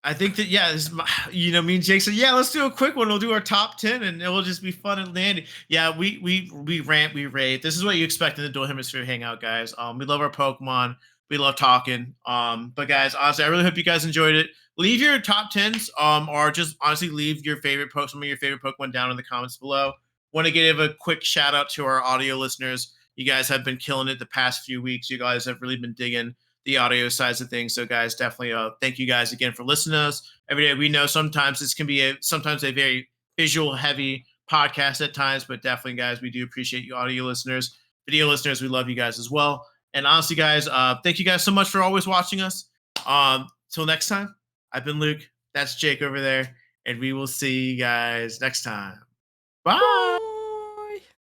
I think that me and Jake said, let's do a quick one. We'll do our top 10, and it will just be fun and dandy. Yeah, we rant, we rave. This is what you expect in the Dual Hemisphere Hangout, guys. We love our Pokemon. We love talking. But guys, honestly, I really hope you guys enjoyed it. Leave your top 10s, or just honestly leave your favorite some of your favorite Pokemon down in the comments below. Want to give a quick shout out to our audio listeners. You guys have been killing it the past few weeks. You guys have really been digging the audio sides of things. So guys, definitely thank you guys again for listening to us every day. We know sometimes this can be sometimes a very visual heavy podcast at times, but definitely guys, we do appreciate you audio listeners. Video listeners, we love you guys as well. And honestly, guys, thank you guys so much for always watching us. Till next time, I've been Luke. That's Jake over there. And we will see you guys next time. Bye.